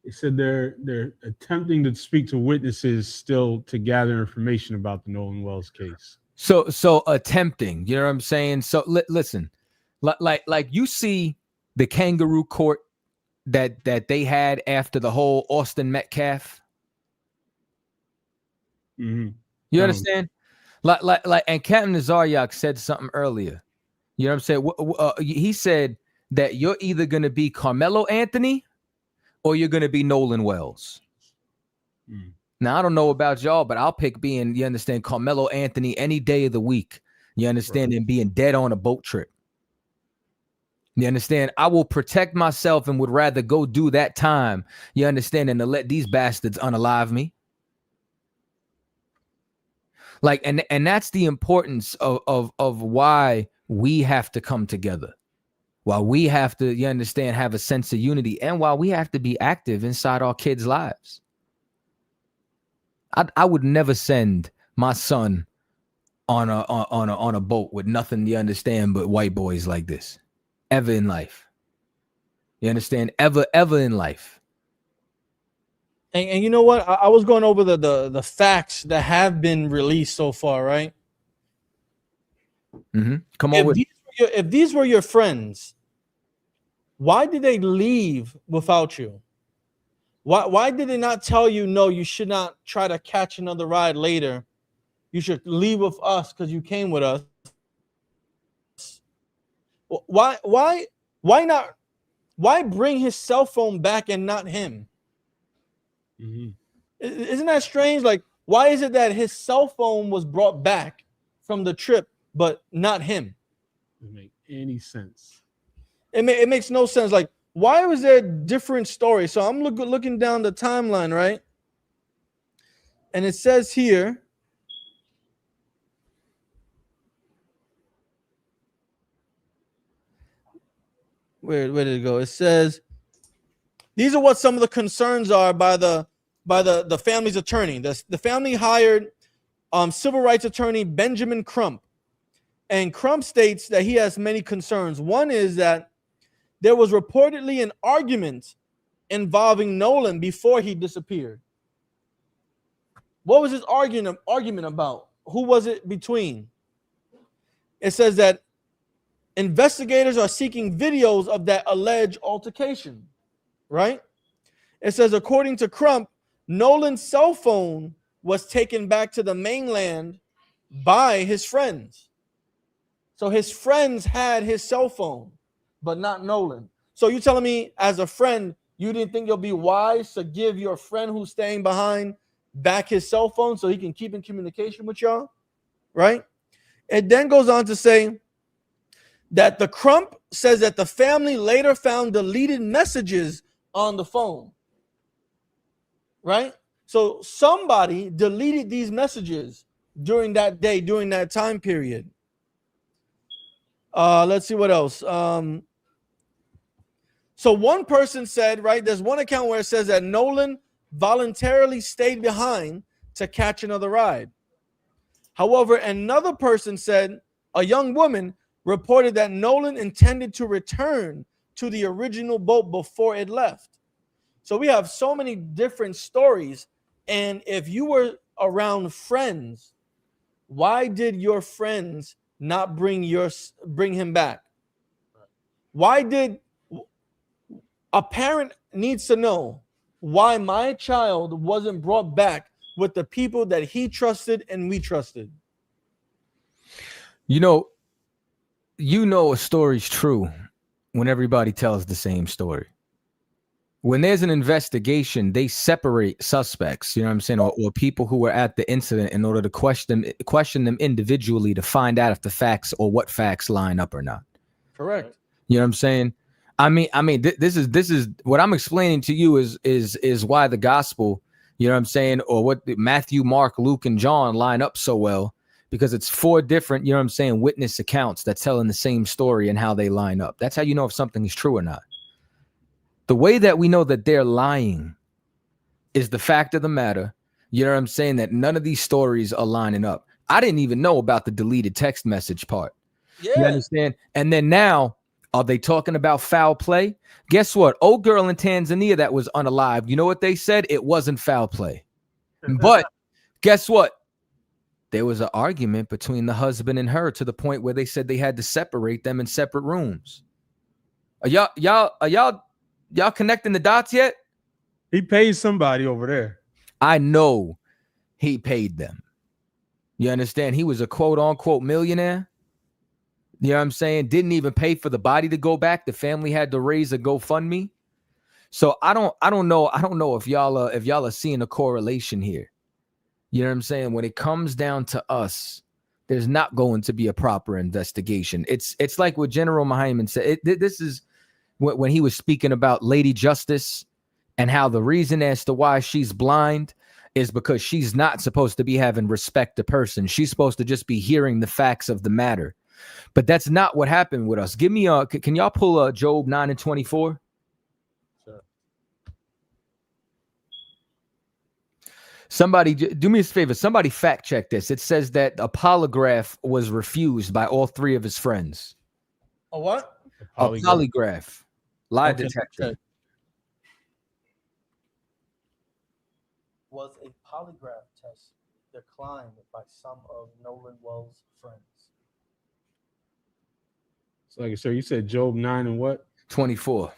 They said they're attempting to speak to witnesses still to gather information about the Nolan Wells case. So attempting, you know what I'm saying? So listen, like you see the kangaroo court that they had after the whole Austin Metcalf. Mm-hmm. You understand? Like, and Captain Nazaryak said something earlier. You know what I'm saying? He said that you're either going to be Carmelo Anthony or you're going to be Nolan Wells. Mm. Now, I don't know about y'all, but I'll pick being, you understand, Carmelo Anthony any day of the week. You understand? Right. And being dead on a boat trip. You understand? I will protect myself and would rather go do that time, you understand, than to let these bastards unalive me. Like, and that's the importance of why we have to come together. Why we have to, you understand, have a sense of unity, and why we have to be active inside our kids' lives. I would never send my son on a boat with nothing, you understand, but white boys like this, ever in life. You understand? Ever in life. And you know what? I was going over the facts that have been released so far, right? Mm-hmm. Come on. If these were your friends, why did they leave without you? Why did they not tell you, no, you should not try to catch another ride later? You should leave with us because you came with us. Why not? Why bring his cell phone back and not him? Mm-hmm. Isn't that strange? Like, why is it that his cell phone was brought back from the trip, but not him? Doesn't make any sense. It makes no sense. Like, why was there different stories? So I'm looking down the timeline, right? And it says here, where did it go? It says These are what some of the concerns are by the family's attorney. The family hired civil rights attorney Benjamin Crump, and Crump states that he has many concerns. One is that there was reportedly an argument involving Nolan before he disappeared. What was his argument about? Who was it between? It says that investigators are seeking videos of that alleged altercation, right? It says, according to Crump, Nolan's cell phone was taken back to the mainland by his friends. So his friends had his cell phone, but not Nolan. So you telling me, as a friend, you didn't think it'll be wise to give your friend who's staying behind back his cell phone so he can keep in communication with y'all, right? It then goes on to say that the Crump says that the family later found deleted messages on the phone, right? So somebody deleted these messages during that day, during that time period. Let's see what else. So one person said, right, there's one account where it says that Nolan voluntarily stayed behind to catch another ride. However, another person said a young woman reported that Nolan intended to return to the original boat before it left. So we have so many different stories. And if you were around friends, why did your friends not bring him back? Why did a parent needs to know why my child wasn't brought back with the people that he trusted and we trusted? You know a story's true when everybody tells the same story. When there's an investigation, they separate suspects, you know what I'm saying, or people who were at the incident in order to question them individually to find out if the facts or what facts line up or not. Correct. You know what I'm saying? I mean, this is what I'm explaining to you is why the gospel, you know what I'm saying, or what Matthew, Mark, Luke, and John line up so well, because it's 4 different, you know what I'm saying, witness accounts that telling the same story and how they line up. That's how you know if something is true or not. The way that we know that they're lying is the fact of the matter, you know what I'm saying, that none of these stories are lining up. I didn't even know about the deleted text message part. Yeah. You understand? And then now, are they talking about foul play? Guess what? Old girl in Tanzania that was unalived, you know what they said? It wasn't foul play. But guess what? There was an argument between the husband and her to the point where they said they had to separate them in separate rooms. Are y'all connecting the dots yet? He paid somebody over there. I know he paid them. You understand? He was a quote unquote millionaire. You know what I'm saying? Didn't even pay for the body to go back. The family had to raise a GoFundMe. So I don't know if y'all are seeing a correlation here. You know what I'm saying? When it comes down to us, there's not going to be a proper investigation. It's like what General Muhammad said. This is when he was speaking about Lady Justice and how the reason as to why she's blind is because she's not supposed to be having respect to person. She's supposed to just be hearing the facts of the matter. But that's not what happened with us. Give me can y'all pull Job 9:24? Sure. Somebody do me a favor. Somebody fact check this. It says that a polygraph was refused by all 3 of his friends. A what? A polygraph. Lie detector. Was a polygraph test declined by some of Nolan Wells' friends? So, like, sir, you said Job 9 and what? 24.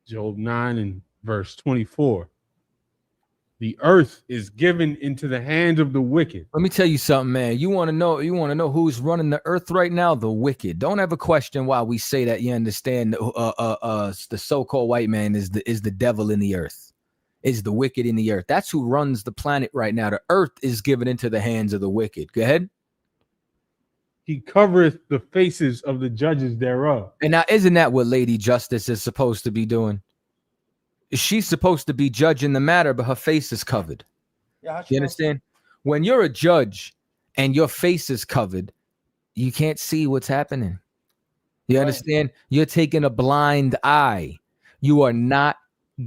Job 9 and verse 24. The earth is given into the hands of the wicked. Let me tell you something, man. You want to know who's running the earth right now? The wicked. Don't ever question why we say that. You understand? The so-called white man is the devil in the earth, is the wicked in the earth. That's who runs the planet right now. The earth is given into the hands of the wicked. Go ahead. He covereth the faces of the judges thereof. And now, isn't that what Lady Justice is supposed to be doing? She's supposed to be judging the matter, but her face is covered. Yeah, you understand? When you're a judge and your face is covered, you can't see what's happening. You understand? You're taking a blind eye. You are not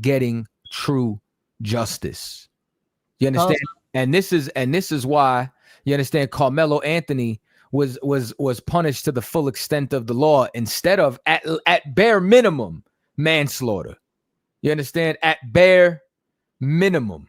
getting true justice. You understand? And this is why, you understand, Carmelo Anthony was punished to the full extent of the law instead of at bare minimum manslaughter. You understand? At bare minimum.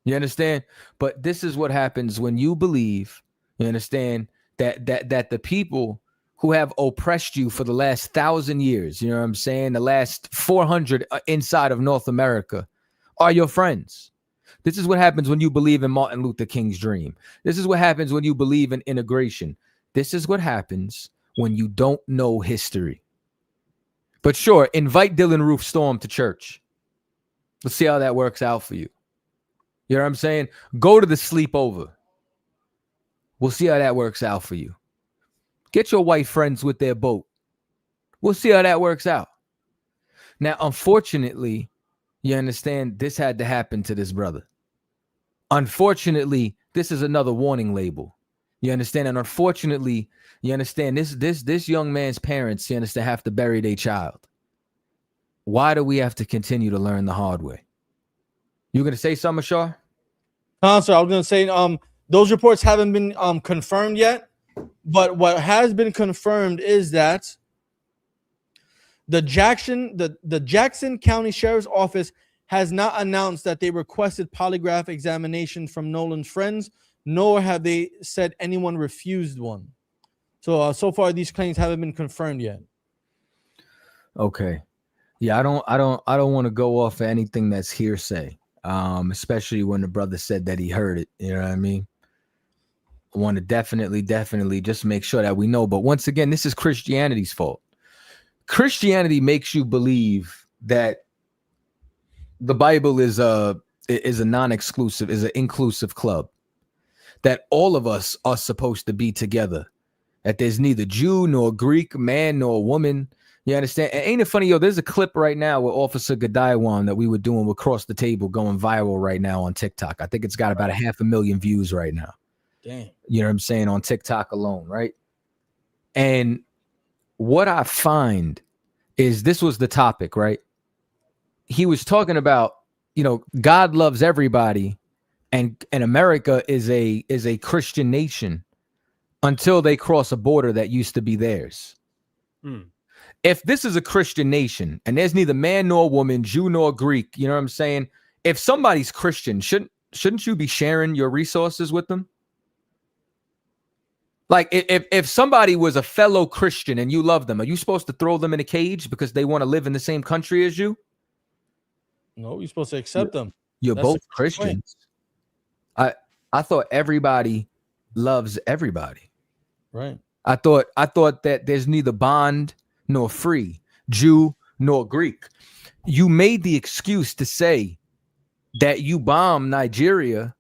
You understand? But this is what happens when you believe, you understand, that the people who have oppressed you for the last 1,000 years, you know what I'm saying, the last 400 inside of North America, are your friends. This is what happens when you believe in Martin Luther King's dream. This is what happens when you believe in integration. This is what happens when you don't know history. But sure, invite Dylan Roof Storm to church. Let's see how that works out for you. You know what I'm saying? Go to the sleepover. We'll see how that works out for you. Get your white friends with their boat. We'll see how that works out. Now, unfortunately, you understand, this had to happen to this brother. Unfortunately, this is another warning label. You understand? And unfortunately, you understand, this young man's parents, you understand, have to bury their child. Why do we have to continue to learn the hard way? You going to say something, Shar? So I was going to say, those reports haven't been confirmed yet, but what has been confirmed is that the Jackson County Sheriff's Office has not announced that they requested polygraph examination from Nolan's friends, nor have they said anyone refused one. So so far these claims haven't been confirmed yet. Okay. Yeah, I don't want to go off of anything that's hearsay. Especially when the brother said that he heard it. You know what I mean? I want to definitely just make sure that we know. But once again, this is Christianity's fault. Christianity makes you believe that the Bible is a non-exclusive, is an inclusive club. That all of us are supposed to be together. That there's neither Jew nor Greek, man nor woman. You understand? And ain't it funny, yo? There's a clip right now with Officer Gadiwan that we were doing across the table going viral right now on TikTok. I think it's got about 500,000 views right now. Damn. You know what I'm saying? On TikTok alone, right? And what I find is, this was the topic, right? He was talking about, you know, God loves everybody, and America is a Christian nation until they cross a border that used to be theirs. If this is a Christian nation and there's neither man nor woman, Jew nor Greek, you know what I'm saying? If somebody's Christian, shouldn't you be sharing your resources with them? Like, if somebody was a fellow Christian and you love them, are you supposed to throw them in a cage because they want to live in the same country as you? No, you're supposed to accept them. You're both Christians. I thought everybody loves everybody. Right. I thought that there's neither bond nor free, Jew nor Greek. You made the excuse to say that you bombed Nigeria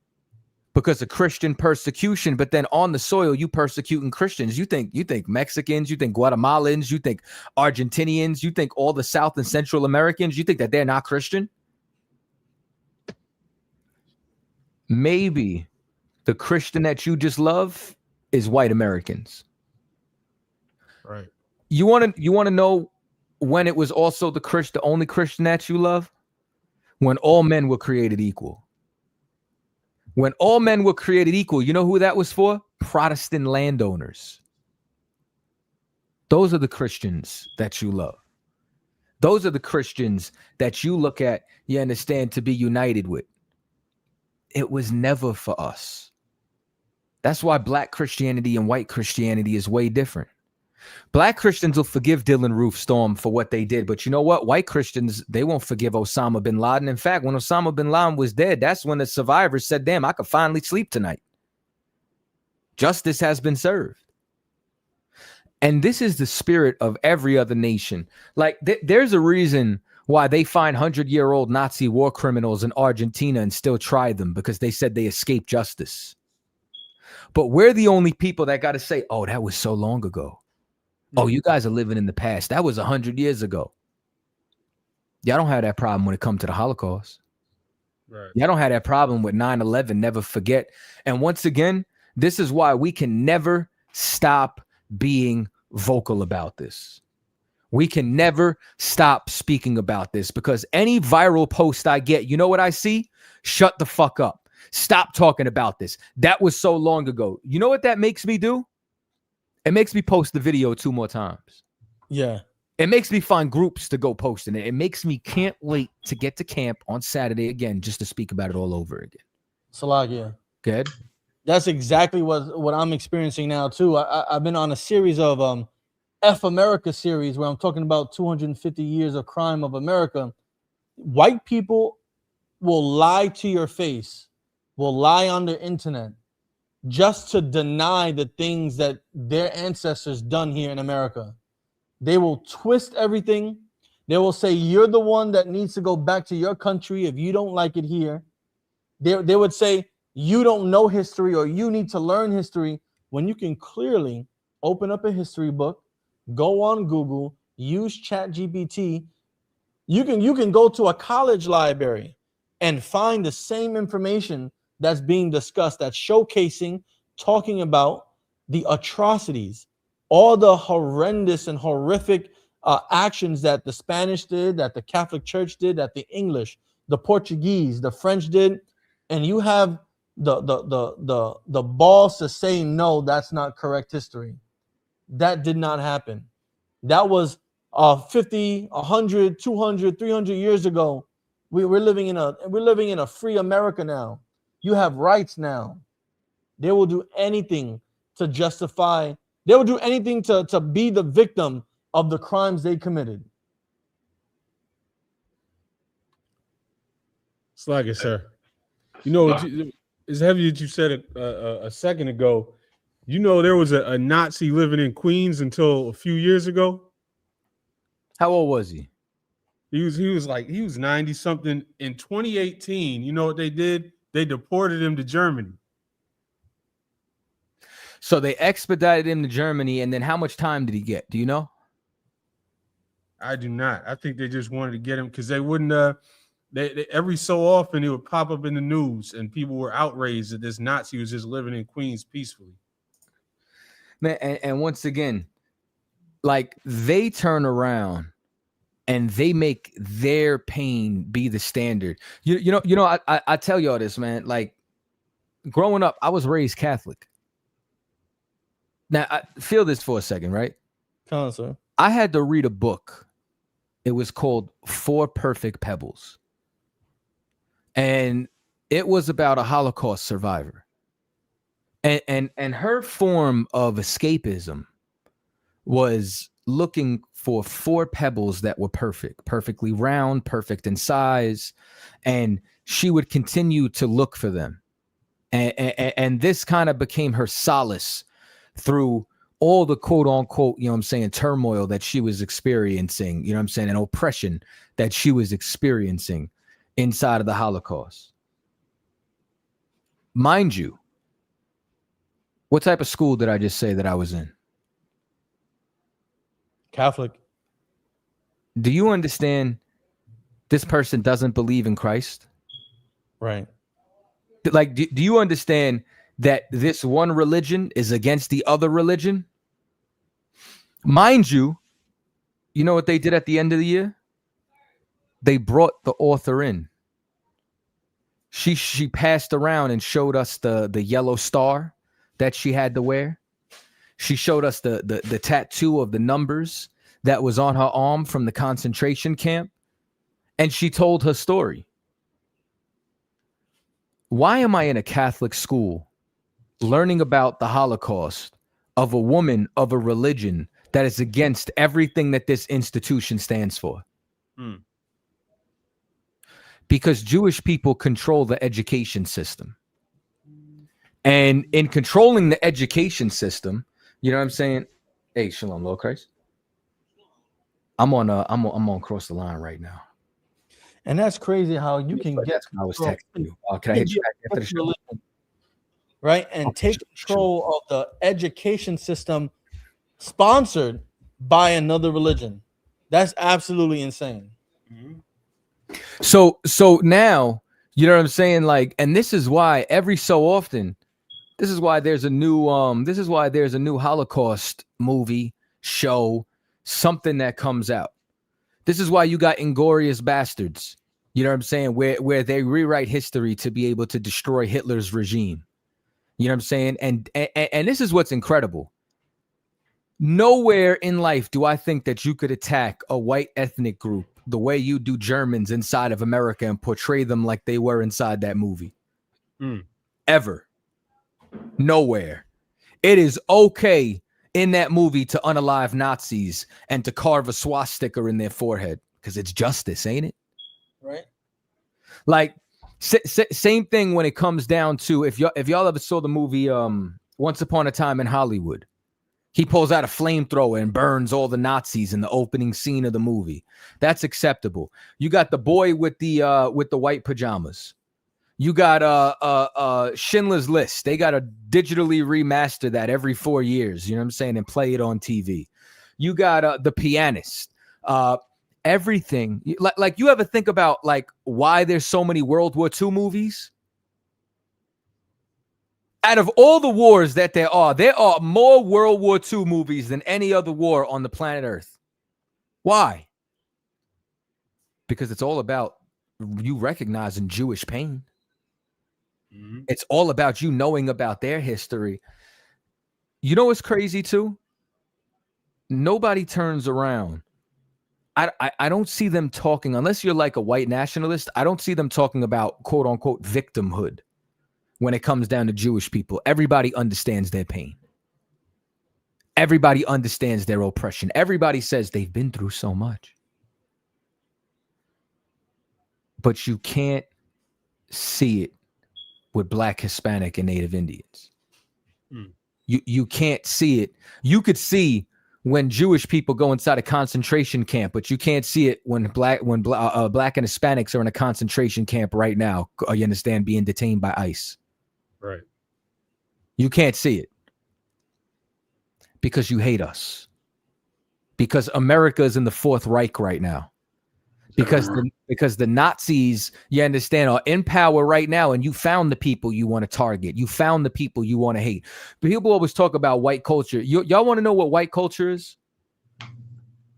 because of Christian persecution, but then on the soil you persecuting Christians. You think Mexicans, you think Guatemalans, you think Argentinians, you think all the South and Central Americans, you think that they're not Christian? Maybe the Christian that you just love is white Americans. Right. You want to know when it was also the only Christian that you love? When all men were created equal. When all men were created equal, you know who that was for? Protestant landowners. Those are the Christians that you love. Those are the Christians that you look at, you understand, to be united with. It was never for us. That's why black Christianity and white Christianity is way different. Black Christians will forgive Dylan Roof Storm for what they did. But you know what? White Christians, they won't forgive Osama bin Laden. In fact, when Osama bin Laden was dead, that's when the survivors said, damn, I could finally sleep tonight. Justice has been served. And this is the spirit of every other nation. Like, there's a reason why they find 100-year-old Nazi war criminals in Argentina and still try them, because they said they escaped justice. But we're the only people that got to say, oh, that was so long ago. Oh, you guys are living in the past. That was 100 years ago. Y'all don't have that problem when it comes to the Holocaust. Right. Y'all don't have that problem with 9/11. Never forget. And once again, this is why we can never stop being vocal about this. We can never stop speaking about this, because any viral post I get, you know what I see? Shut the fuck up. Stop talking about this. That was so long ago. You know what that makes me do? It makes me post the video 2 more times. Yeah. It makes me find groups to go post in it. It makes me can't wait to get to camp on Saturday again, just to speak about it all over again. Salagia. Good. That's exactly what I'm experiencing now too. I've been on a series of F America series where I'm talking about 250 years of crime of America. White people will lie to your face, will lie on the internet just to deny the things that their ancestors done here in America. They will twist everything. They will say you're the one that needs to go back to your country if you don't like it here. They would say you don't know history or you need to learn history, when you can clearly open up a history book, go on Google, use ChatGPT. You can go to a college library and find the same information that's being discussed, that's showcasing, talking about the atrocities, all the horrendous and horrific actions that the Spanish did, that the Catholic Church did, that the English, the Portuguese, the French did, and you have the balls to say no, that's not correct history. That did not happen. That was 50, 100, 200, 300 years ago. We're living in a free America now. You have rights now. They will do anything to justify. They will do anything to be the victim of the crimes they committed. It's like it, sir. You know, it's heavy that you said it a second ago. You know, there was a Nazi living in Queens until a few years ago. How old was he? He was 90 something. In 2018, you know what they did? They deported him to Germany. So they expedited him to Germany, and then how much time did he get? Do you know? I do not. I think they just wanted to get him because they wouldn't. They every so often it would pop up in the news, and people were outraged that this Nazi was just living in Queens peacefully. Man, and once again, like, they turn around and they make their pain be the standard. You know. I tell y'all this, man. Like, growing up, I was raised Catholic. Now, I feel this for a second, right? Come on, sir. I had to read a book. It was called 4 Perfect Pebbles. And it was about a Holocaust survivor. And her form of escapism was looking for 4 pebbles that were perfect, perfectly round, perfect in size. And she would continue to look for them. And this kind of became her solace through all the quote unquote, you know what I'm saying, turmoil that she was experiencing, you know what I'm saying, and oppression that she was experiencing inside of the Holocaust. Mind you, what type of school did I just say that I was in? Catholic. Do you understand this person doesn't believe in Christ? Right. Like, do you understand that this one religion is against the other religion? Mind you, you know what they did at the end of the year? They brought the author in. She passed around and showed us the yellow star that she had to wear. She showed us the tattoo of the numbers that was on her arm from the concentration camp. And she told her story. Why am I in a Catholic school learning about the Holocaust of a woman of a religion that is against everything that this institution stands for? Because Jewish people control the education system. And in controlling the education system, you know what I'm saying? Hey, Shalom, Lord Christ. I'm on cross the line right now. And that's crazy how you can get. I was texting you. Can I hit you back after the show? Right, and take control of the education system sponsored by another religion. That's absolutely insane. So now, you know what I'm saying? Like, and this is why every so often, this is why there's a new Holocaust movie show, something that comes out. This is why you got Inglorious Bastards. You know what I'm saying? Where they rewrite history to be able to destroy Hitler's regime. You know what I'm saying? And this is what's incredible. Nowhere in life do I think that you could attack a white ethnic group the way you do Germans inside of America and portray them like they were inside that movie. Ever. Nowhere. It is okay in that movie to unalive Nazis and to carve a swastika in their forehead because it's justice, ain't it? Right. Like same thing when it comes down to if y'all ever saw the movie Once Upon a Time in Hollywood. He pulls out a flamethrower and burns all the Nazis in the opening scene of the movie. That's acceptable. You got the boy with the white pajamas. You got Schindler's List. They got to digitally remaster that every 4 years, you know what I'm saying, and play it on TV. You got The Pianist. Everything. Like you ever think about like why there's so many World War II movies? Out of all the wars that there are more World War II movies than any other war on the planet Earth. Why? Because it's all about you recognizing Jewish pain. It's all about you knowing about their history. You know what's crazy too? Nobody turns around. I don't see them talking, unless you're like a white nationalist, I don't see them talking about quote unquote victimhood when it comes down to Jewish people. Everybody understands their pain. Everybody understands their oppression. Everybody says they've been through so much. But you can't see it with Black, Hispanic, and Native Indians. You can't see it. You could see when Jewish people go inside a concentration camp, but you can't see it when Black and Hispanics are in a concentration camp right now. You understand? Being detained by ICE. Right. You can't see it because you hate us. Because America is in the Fourth Reich right now. Because the Nazis, you understand, are in power right now, and you found the people you want to target. You found the people you want to hate. But people always talk about white culture. Y'all want to know what white culture is?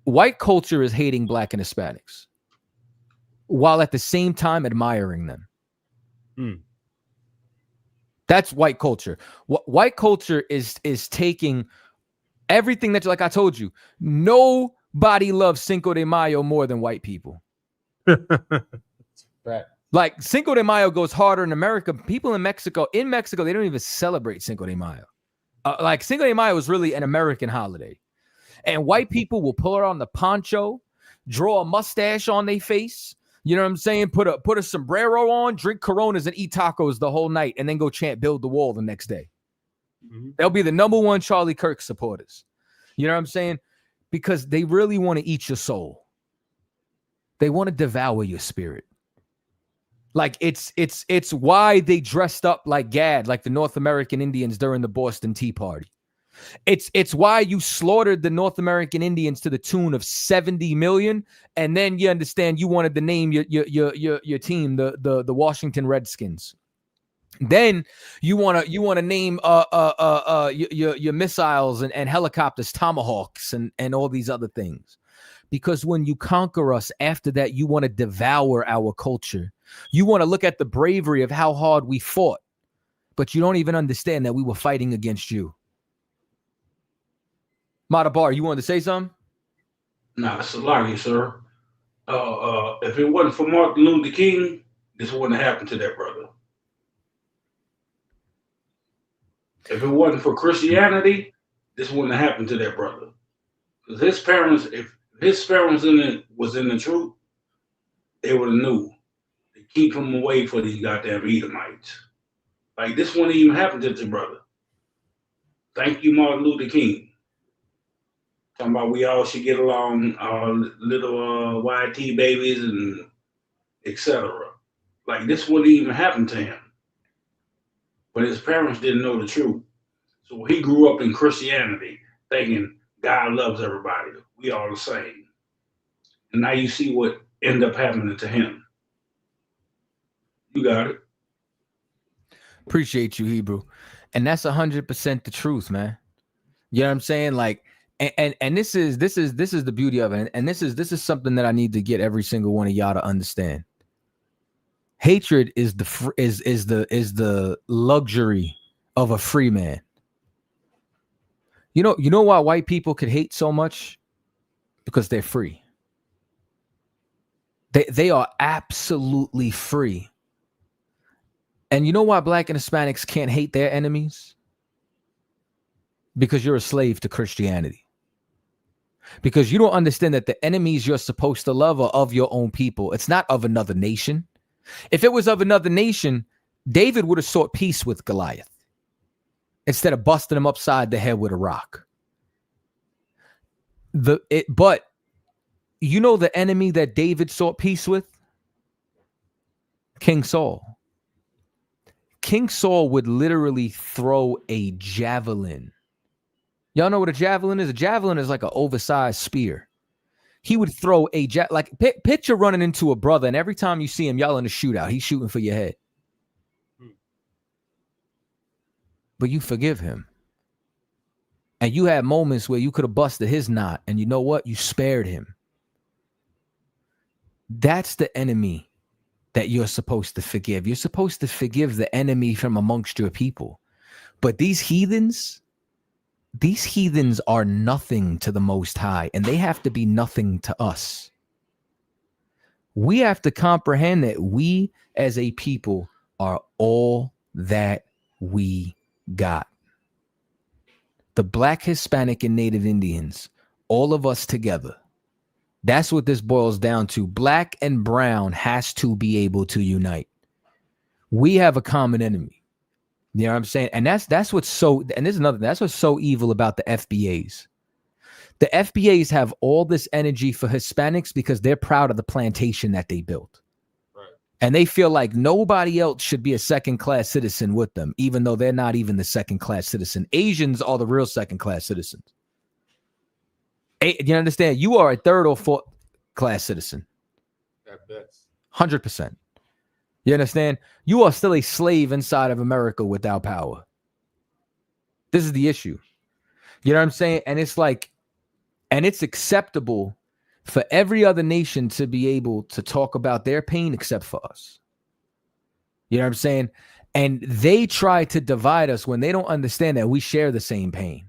White culture is hating Black and Hispanics while at the same time admiring them. That's white culture. White culture is taking everything that, like I told you, nobody loves Cinco de Mayo more than white people. Right. Like Cinco de Mayo goes harder in America. People in Mexico, they don't even celebrate Cinco de Mayo. Like Cinco de Mayo is really an American holiday. And white people will pull on the poncho, draw a mustache on their face. You know what I'm saying? Put a sombrero on, drink Coronas and eat tacos the whole night, and then go chant "Build the Wall" the next day. They'll be the #1 Charlie Kirk supporters. You know what I'm saying? Because they really want to eat your soul. They want to devour your spirit. Like it's why they dressed up like Gad, like the North American Indians during the Boston Tea Party. It's why you slaughtered the North American Indians to the tune of 70 million, and then you understand you wanted to name your team the Washington Redskins. Then you want to name your missiles and helicopters Tomahawks and all these other things. Because when you conquer us, after that, you want to devour our culture. You want to look at the bravery of how hard we fought, but you don't even understand that we were fighting against you. Matabar, you wanted to say something? Nah, Salami, sir. If it wasn't for Martin Luther King, this wouldn't have happened to that brother. If it wasn't for Christianity, this wouldn't have happened to that brother. Because his parents, if his parents was in the truth, they would have knew to keep him away from these goddamn Edomites. Like this wouldn't even happen to the brother. Thank you, Martin Luther King. Talking about we all should get along, little YT babies and etc. Like this wouldn't even happen to him. But his parents didn't know the truth. So he grew up in Christianity thinking God loves everybody. We all the same. And now you see what ended up happening to him. You got it. Appreciate you, Hebrew. And that's 100% the truth, man. You know what I'm saying? Like And this is the beauty of it, and this is something that I need to get every single one of y'all to understand. Hatred is the luxury of a free man. You know why white people could hate so much? Because they're free. They are absolutely free. And you know why black and Hispanics can't hate their enemies? Because you're a slave to Christianity. Because you don't understand that the enemies you're supposed to love are of your own people. It's not of another nation. If it was of another nation, David would have sought peace with Goliath instead of busting him upside the head with a rock. But you know the enemy that David sought peace with? King Saul. King Saul would literally throw a javelin. Y'all know what a javelin is? A javelin is like an oversized spear. He would throw a picture running into a brother, and every time you see him, y'all in a shootout, he's shooting for your head. But you forgive him. And you had moments where you could have busted his knot, and you know what? You spared him. That's the enemy that you're supposed to forgive. You're supposed to forgive the enemy from amongst your people. But these heathens are nothing to the Most High, and they have to be nothing to us. We have to comprehend that we as a people are all that we got. The Black, Hispanic, and Native Indians, all of us together. That's what this boils down to. Black and brown has to be able to unite. We have a common enemy. You know what I'm saying? And that's what's so, and there's another, that's what's so evil about the FBAs. The FBAs have all this energy for Hispanics because they're proud of the plantation that they built. Right. And they feel like nobody else should be a second-class citizen with them, even though they're not even the second-class citizen. Asians are the real second-class citizens. You understand? You are a third or fourth class citizen. That bets. 100%. You understand? You are still a slave inside of America without power. This is the issue. You know what I'm saying? And it's like, and it's acceptable for every other nation to be able to talk about their pain except for us. You know what I'm saying? And they try to divide us when they don't understand that we share the same pain.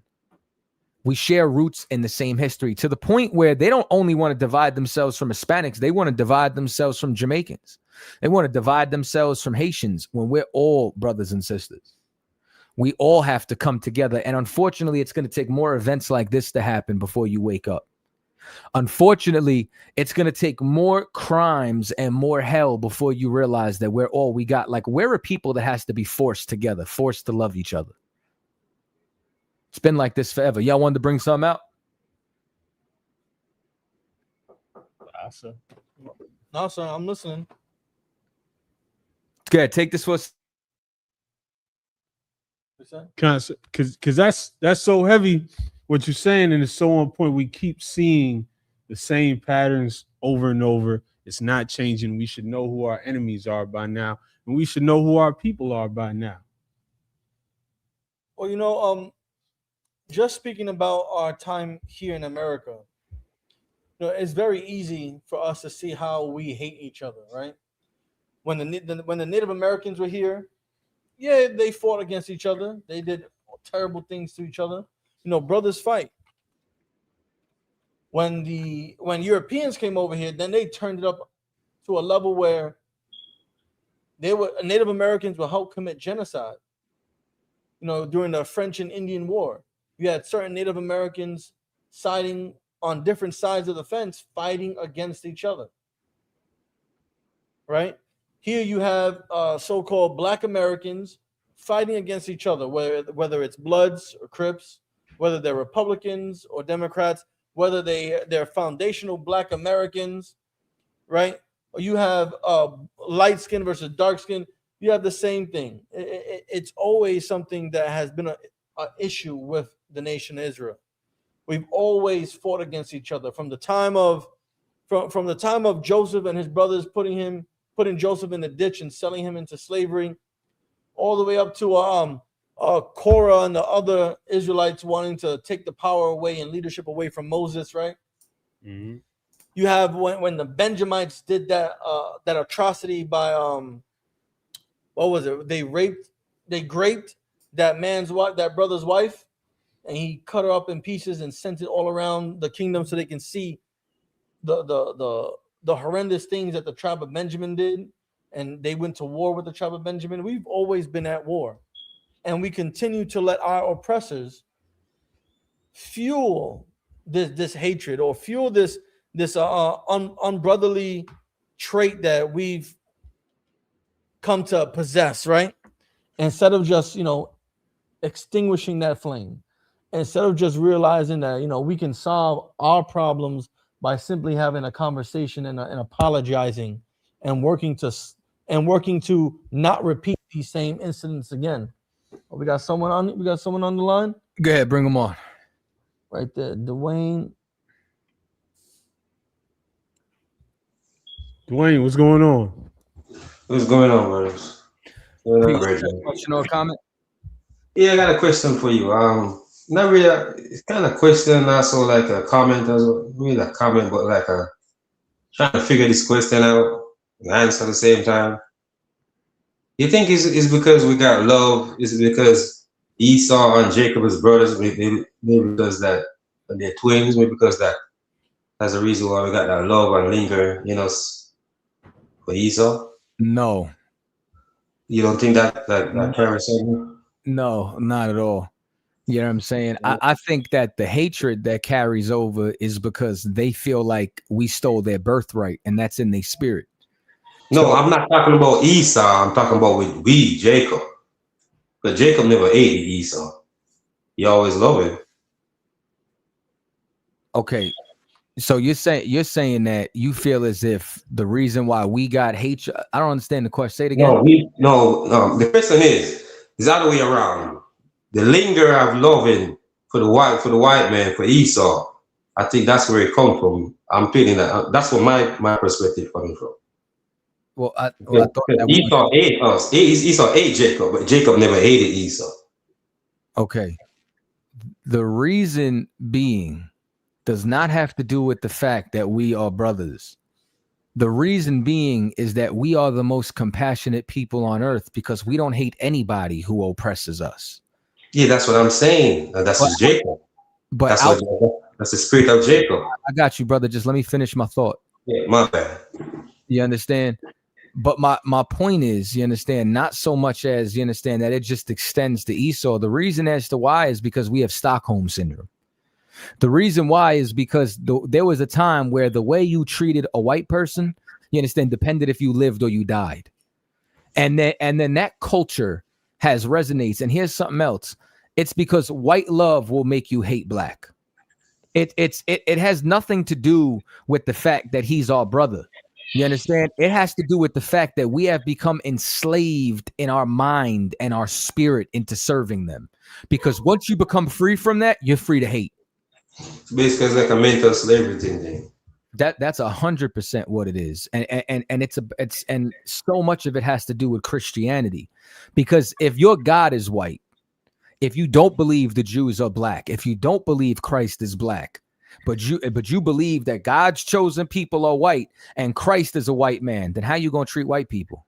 We share roots in the same history, to the point where they don't only want to divide themselves from Hispanics, they want to divide themselves from Jamaicans. They want to divide themselves from Haitians, when we're all brothers and sisters. We all have to come together. And unfortunately, it's going to take more events like this to happen before you wake up. Unfortunately, it's going to take more crimes and more hell before you realize that we're all we got. Like, we're a people that has to be forced together, forced to love each other. It's been like this forever. Y'all wanted to bring something out? Awesome. No, sir, I'm listening. Okay, take this for because that's so heavy what you're saying, and it's so on point. We keep seeing the same patterns over and over. It's not changing. We should know who our enemies are by now, and we should know who our people are by now. Well, just speaking about our time here in America, it's very easy for us to see how we hate each other, right? When the Native Americans were here, yeah, they fought against each other. They did terrible things to each other. Brothers fight. When Europeans came over here, then they turned it up to a level where Native Americans would help commit genocide. During the French and Indian War, you had certain Native Americans siding on different sides of the fence, fighting against each other. Right? Here you have so-called Black Americans fighting against each other, whether it's Bloods or Crips, whether they're Republicans or Democrats, whether they're foundational Black Americans, right? Or you have light skin versus dark skin. You have the same thing. It's always something that has been an issue with the nation of Israel. We've always fought against each other from the time of Joseph and his brothers putting Joseph in the ditch and selling him into slavery, all the way up to Korah and the other Israelites wanting to take the power away and leadership away from Moses, right? Mhm. You have when the Benjamites did that atrocity by what was it? They graped that man's wife, that brother's wife, and he cut her up in pieces and sent it all around the kingdom so they can see the horrendous things that the tribe of Benjamin did, and they went to war with the tribe of Benjamin. We've always been at war, and we continue to let our oppressors fuel this hatred or fuel this unbrotherly trait that we've come to possess, right? Instead of just extinguishing that flame, instead of just realizing that we can solve our problems by simply having a conversation and apologizing and working to not repeat these same incidents again. We got someone on the line Go ahead, bring them on. right there, Dwayne. Dwayne, what's going on? What's going on, brothers? Question or comment? Yeah, I got a question for you. Not really. It's kind of question, also like a comment, as well. Really a comment, but like a trying to figure this question out and answer at the same time. You think it's because we got love? Is it because Esau and Jacob as brothers? Maybe because that they're twins. Maybe because that's the reason why we got that love and linger, for Esau. No. You don't think that carries something? No, not at all. You know what I'm saying? I think that the hatred that carries over is because they feel like we stole their birthright, and that's in their spirit. No, So, I'm not talking about Esau. I'm talking about with Jacob. But Jacob never hated Esau. He always loved him. okay. So you're saying that you feel as if the reason why we got hatred. I don't understand the question. Say it again. No. The question is the other way around. The linger of loving for the white man, for Esau. I think that's where it comes from. I'm feeling that. That's where my perspective coming from. Well, I thought that Esau ate us. Esau ate Jacob, but Jacob never hated Esau. Okay. The reason being does not have to do with the fact that we are brothers. The reason being is that we are the most compassionate people on earth because we don't hate anybody who oppresses us. Yeah, that's what I'm saying. That's Jacob. But that's the spirit of Jacob. I got you, brother. Just let me finish my thought. Yeah, my bad. You understand? But my point is, you understand, not so much as you understand that it just extends to Esau. The reason as to why is because we have Stockholm syndrome. The reason why is because there was a time where the way you treated a white person, you understand, depended if you lived or you died. And then that culture resonates. And here's something else. It's because white love will make you hate black. It has nothing to do with the fact that he's our brother. You understand? It has to do with the fact that we have become enslaved in our mind and our spirit into serving them. Because once you become free from that, you're free to hate. Basically, it's like a mental slavery thing. That's 100% what it is, and it's so much of it has to do with Christianity, because if your God is white, if you don't believe the Jews are black, if you don't believe Christ is black, but you believe that God's chosen people are white and Christ is a white man, then how you gonna treat white people?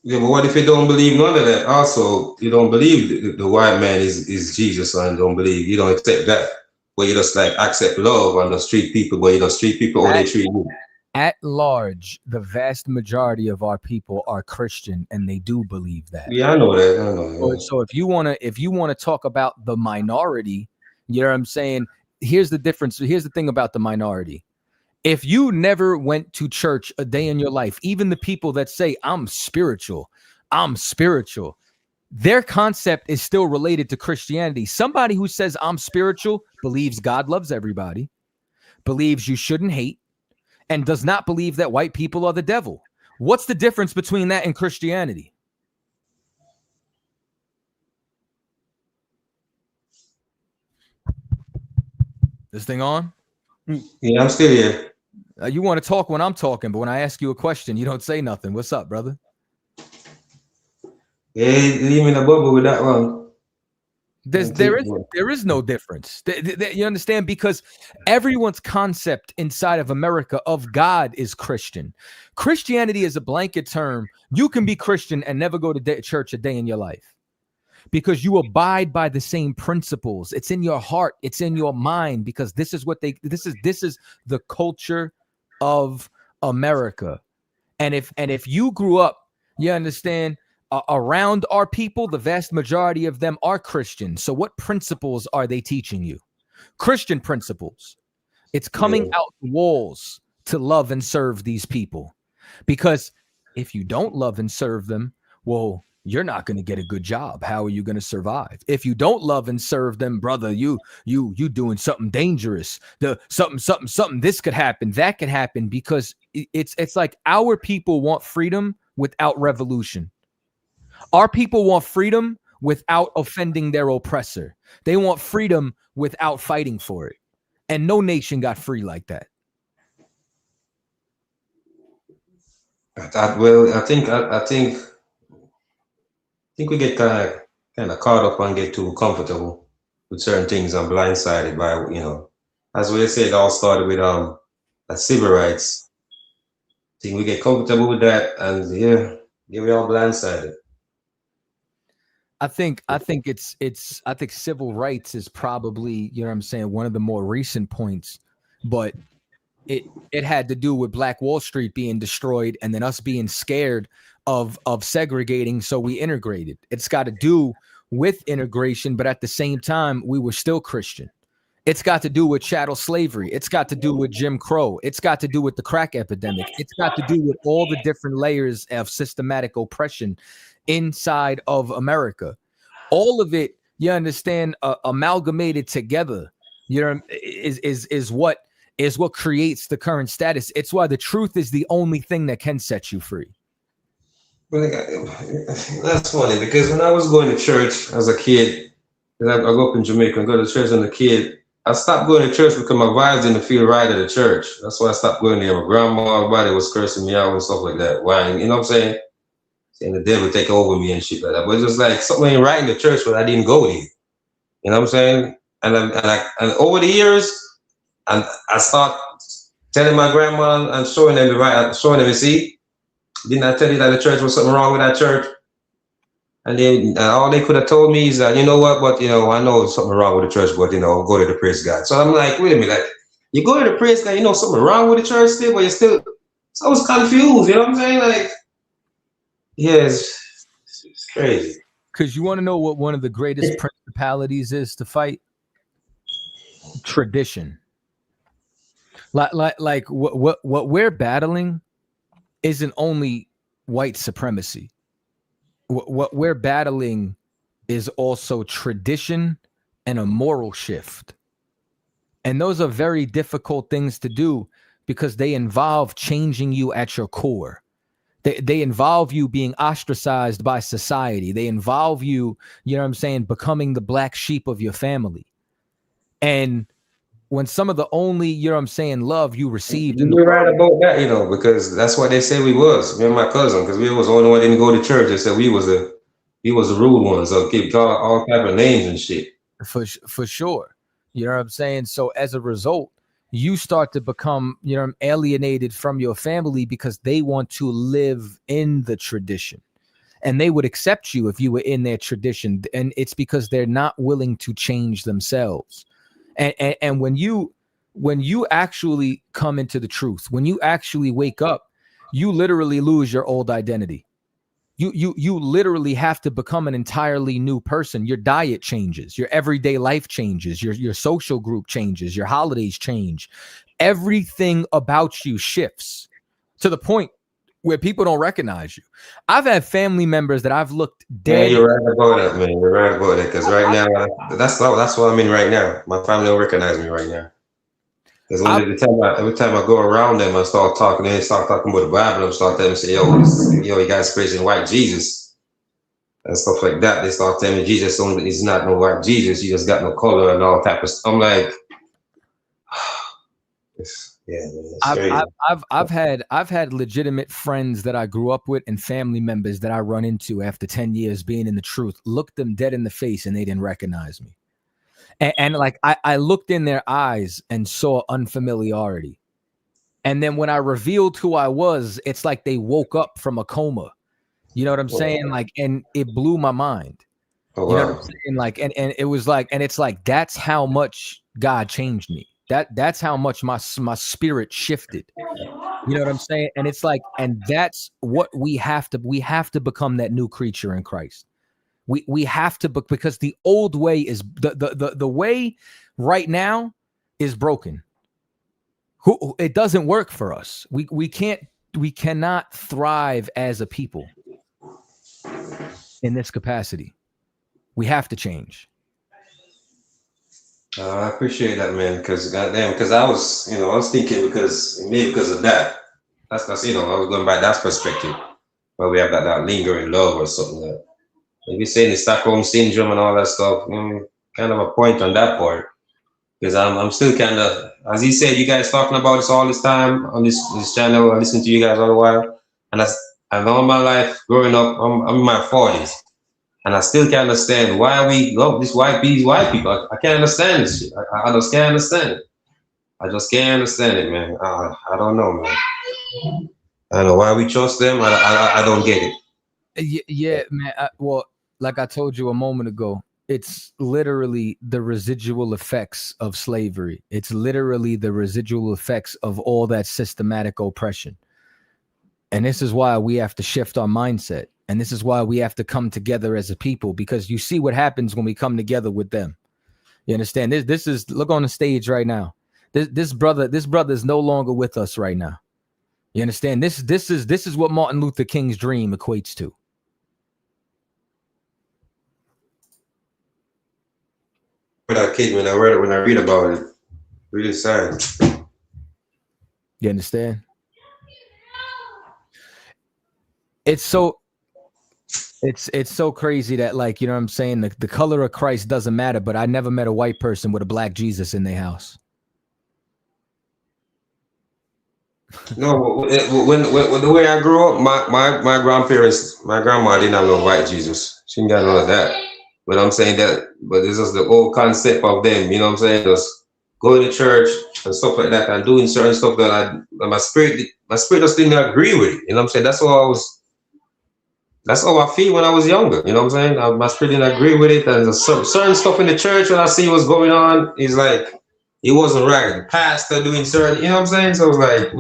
Yeah, but what if you don't believe none of that? Also, you don't believe the white man is Jesus, and you don't accept that. Where you just like accept love and just treat people, but you just treat people how they treat you. At large, the vast majority of our people are Christian, and they do believe that. Yeah, I know that. So if you wanna talk about the minority, you know what I'm saying? Here's the difference. Here's the thing about the minority. If you never went to church a day in your life, even the people that say I'm spiritual, their concept is still related to Christianity. Somebody who says I'm spiritual believes God loves everybody, believes you shouldn't hate, and does not believe that white people are the devil. What's the difference between that and Christianity? This thing on? Yeah, I'm still here. You want to talk when I'm talking, but when I ask you a question, you don't say nothing. What's up, brother? Yeah, leave me in a bubble with that one. There is no difference. You understand? Because everyone's concept inside of America of God is Christian. Christianity is a blanket term. You can be Christian and never go to church a day in your life because you abide by the same principles. It's in your heart. It's in your mind because this is the culture of America. And if you grew up, you understand, around our people, the vast majority of them are Christian. So what principles are they teaching you? Christian principles. It's coming out the walls to love and serve these people. Because if you don't love and serve them, well, you're not going to get a good job. How are you going to survive? If you don't love and serve them, brother, you doing something dangerous. Something, this could happen, that could happen, because it's like our people want freedom without revolution. Our people want freedom without offending their oppressor. They want freedom without fighting for it. And no nation got free like that. I think we get kind of caught up and get too comfortable with certain things and blindsided by, as we say, it all started with civil rights. I think we get comfortable with that, and we all blindsided. I think civil rights is probably, one of the more recent points, but it had to do with Black Wall Street being destroyed and then us being scared of segregating, so we integrated. It's got to do with integration, but at the same time, we were still Christian. It's got to do with chattel slavery. It's got to do with Jim Crow. It's got to do with the crack epidemic. It's got to do with all the different layers of systematic oppression inside of America. All of it, you understand, amalgamated together, is what creates the current status. It's why the truth is the only thing that can set you free. But that's funny, because when I was going to church as a kid, I grew up in Jamaica and go to church as a kid, I stopped going to church because my vibes didn't feel right at the church. That's why I stopped going there. My grandma, everybody was cursing me out and stuff like that. Why? You know what I'm saying? Saying the devil take over me and shit like that. But it's just like something ain't right in the church, but I didn't go there. You know what I'm saying? And over the years, and I start telling my grandma and showing them, see, didn't I tell you that the church was something wrong with that church? And then all they could have told me is that, you know what, but I know something wrong with the church, but go to the praise God. So I'm like, wait a minute, like, you go to the praise God, something wrong with the church still, but you're still, so I was confused, you know what I'm saying? Like, it's crazy. Because you want to know what one of the greatest principalities is to fight? Tradition. Like what we're battling isn't only white supremacy. What we're battling is also tradition and a moral shift. And those are very difficult things to do because they involve changing you at your core. They involve you being ostracized by society. They involve you, becoming the black sheep of your family. And when some of the only, love you received. You're right about that, because that's what they said we was. Me and my cousin, because we was the only one that didn't go to church. They said we was the rude ones. So keep all type of names and shit. For sure. You know what I'm saying? So as a result, you start to become, alienated from your family because they want to live in the tradition. And they would accept you if you were in their tradition. And it's because they're not willing to change themselves. And when you actually come into the truth, when you actually wake up, you literally lose your old identity. You literally have to become an entirely new person. Your diet changes, your everyday life changes, your social group changes, your holidays change. Everything about you shifts to the point where people don't recognize you. I've had family members that I've looked dead. Yeah, you're right about that, man. You're right about that. Because right now, that's what I'm in right now. My family don't recognize me right now. Because every time I go around them, I start talking. They start talking about the Bible. I start telling them, say, you guys praising white Jesus and stuff like that. They start telling me Jesus is not no white Jesus. He just got no color and all type of stuff. I'm like, Yeah, man, that's crazy. I've had legitimate friends that I grew up with and family members that I run into after 10 years being in the truth, looked them dead in the face and they didn't recognize me. And like I looked in their eyes and saw unfamiliarity. And then when I revealed who I was, it's like they woke up from a coma. You know what I'm saying? Like, and it blew my mind. Oh, wow. You know what I'm saying? Like, and it was like, and it's like, that's how much God changed me. That's how much my spirit shifted. You know what I'm saying? And it's like, and that's what we have to become, that new creature in Christ. We have to, because the old way is the way right now is broken. It doesn't work for us. We cannot thrive as a people in this capacity. We have to change. I appreciate that, man. Because goddamn, because I was thinking because of that. That's I was going by that perspective, where we have that lingering love or something. That maybe saying the Stockholm syndrome and all that stuff. Kind of a point on that part, because I'm still kind of, as he said, you guys talking about this all this time on this channel. I listen to you guys all the while, and I've all my life growing up. I'm in my 40s. And I still can't understand why we love these white people. I can't understand this shit. I just can't understand it. I just can't understand it, man. I don't know, man. I don't know why we trust them. I don't get it. Yeah, man. Well, like I told you a moment ago, it's literally the residual effects of slavery. It's literally the residual effects of all that systematic oppression. And this is why we have to shift our mindset. And this is why we have to come together as a people, because you see what happens when we come together with them. You understand? This is, look on the stage right now. This brother is no longer with us right now. You understand? This is what Martin Luther King's dream equates to. That kid, when I read about it, really sad. You understand? It's so crazy that, like, you know what I'm saying? The color of Christ doesn't matter, but I never met a white person with a black Jesus in their house. No, when the way I grew up, my grandparents, my grandma didn't have no white Jesus. She didn't got none of that. But I'm saying that, but this is the old concept of them, you know what I'm saying? Just going to church and stuff like that and doing certain stuff that my spirit just didn't agree with it. You know what I'm saying? That's how I feel when I was younger. You know what I'm saying? My spirit didn't agree with it. And there's certain stuff in the church when I see what's going on, is like, it wasn't right. The pastor doing certain, you know what I'm saying? So it was like,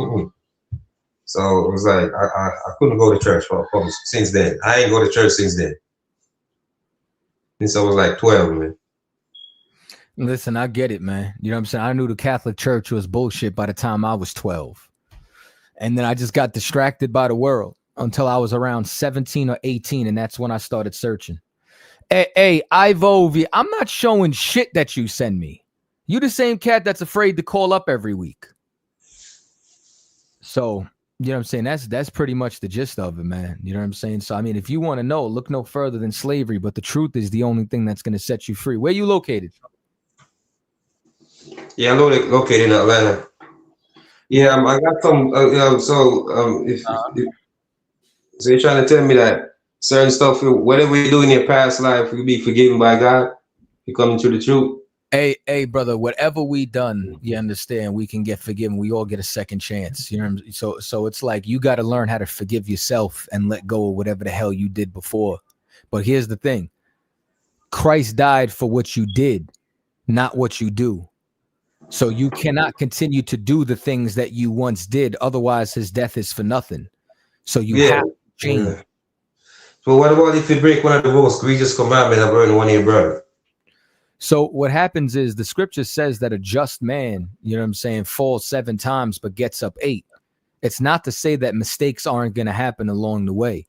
So it was like, I couldn't go to church since then. I ain't go to church since then. Since I was like 12, man. Listen, I get it, man. You know what I'm saying? I knew the Catholic Church was bullshit by the time I was 12. And then I just got distracted by the world until I was around 17 or 18, and that's when I started searching. Hey, Ivovi, I'm not showing shit that you send me. You the same cat that's afraid to call up every week. So, you know what I'm saying? That's pretty much the gist of it, man. You know what I'm saying? So, I mean, if you want to know, look no further than slavery, but the truth is the only thing that's going to set you free. Where you located? Yeah, I'm located in Atlanta. Yeah, I got some, so you're trying to tell me that certain stuff, whatever you do in your past life, you'll be forgiven by God. You come into the truth. Hey, brother, whatever we done, you understand, we can get forgiven. We all get a second chance. You know what I'm saying? So it's like you got to learn how to forgive yourself and let go of whatever the hell you did before. But here's the thing. Christ died for what you did, not what you do. So you cannot continue to do the things that you once did. Otherwise, his death is for nothing. So you have to change. Yeah. So what about if you break one of the most egregious commandments of burning one of your brother? So what happens is the scripture says that a just man, you know what I'm saying, falls 7 times but gets up 8. It's not to say that mistakes aren't going to happen along the way,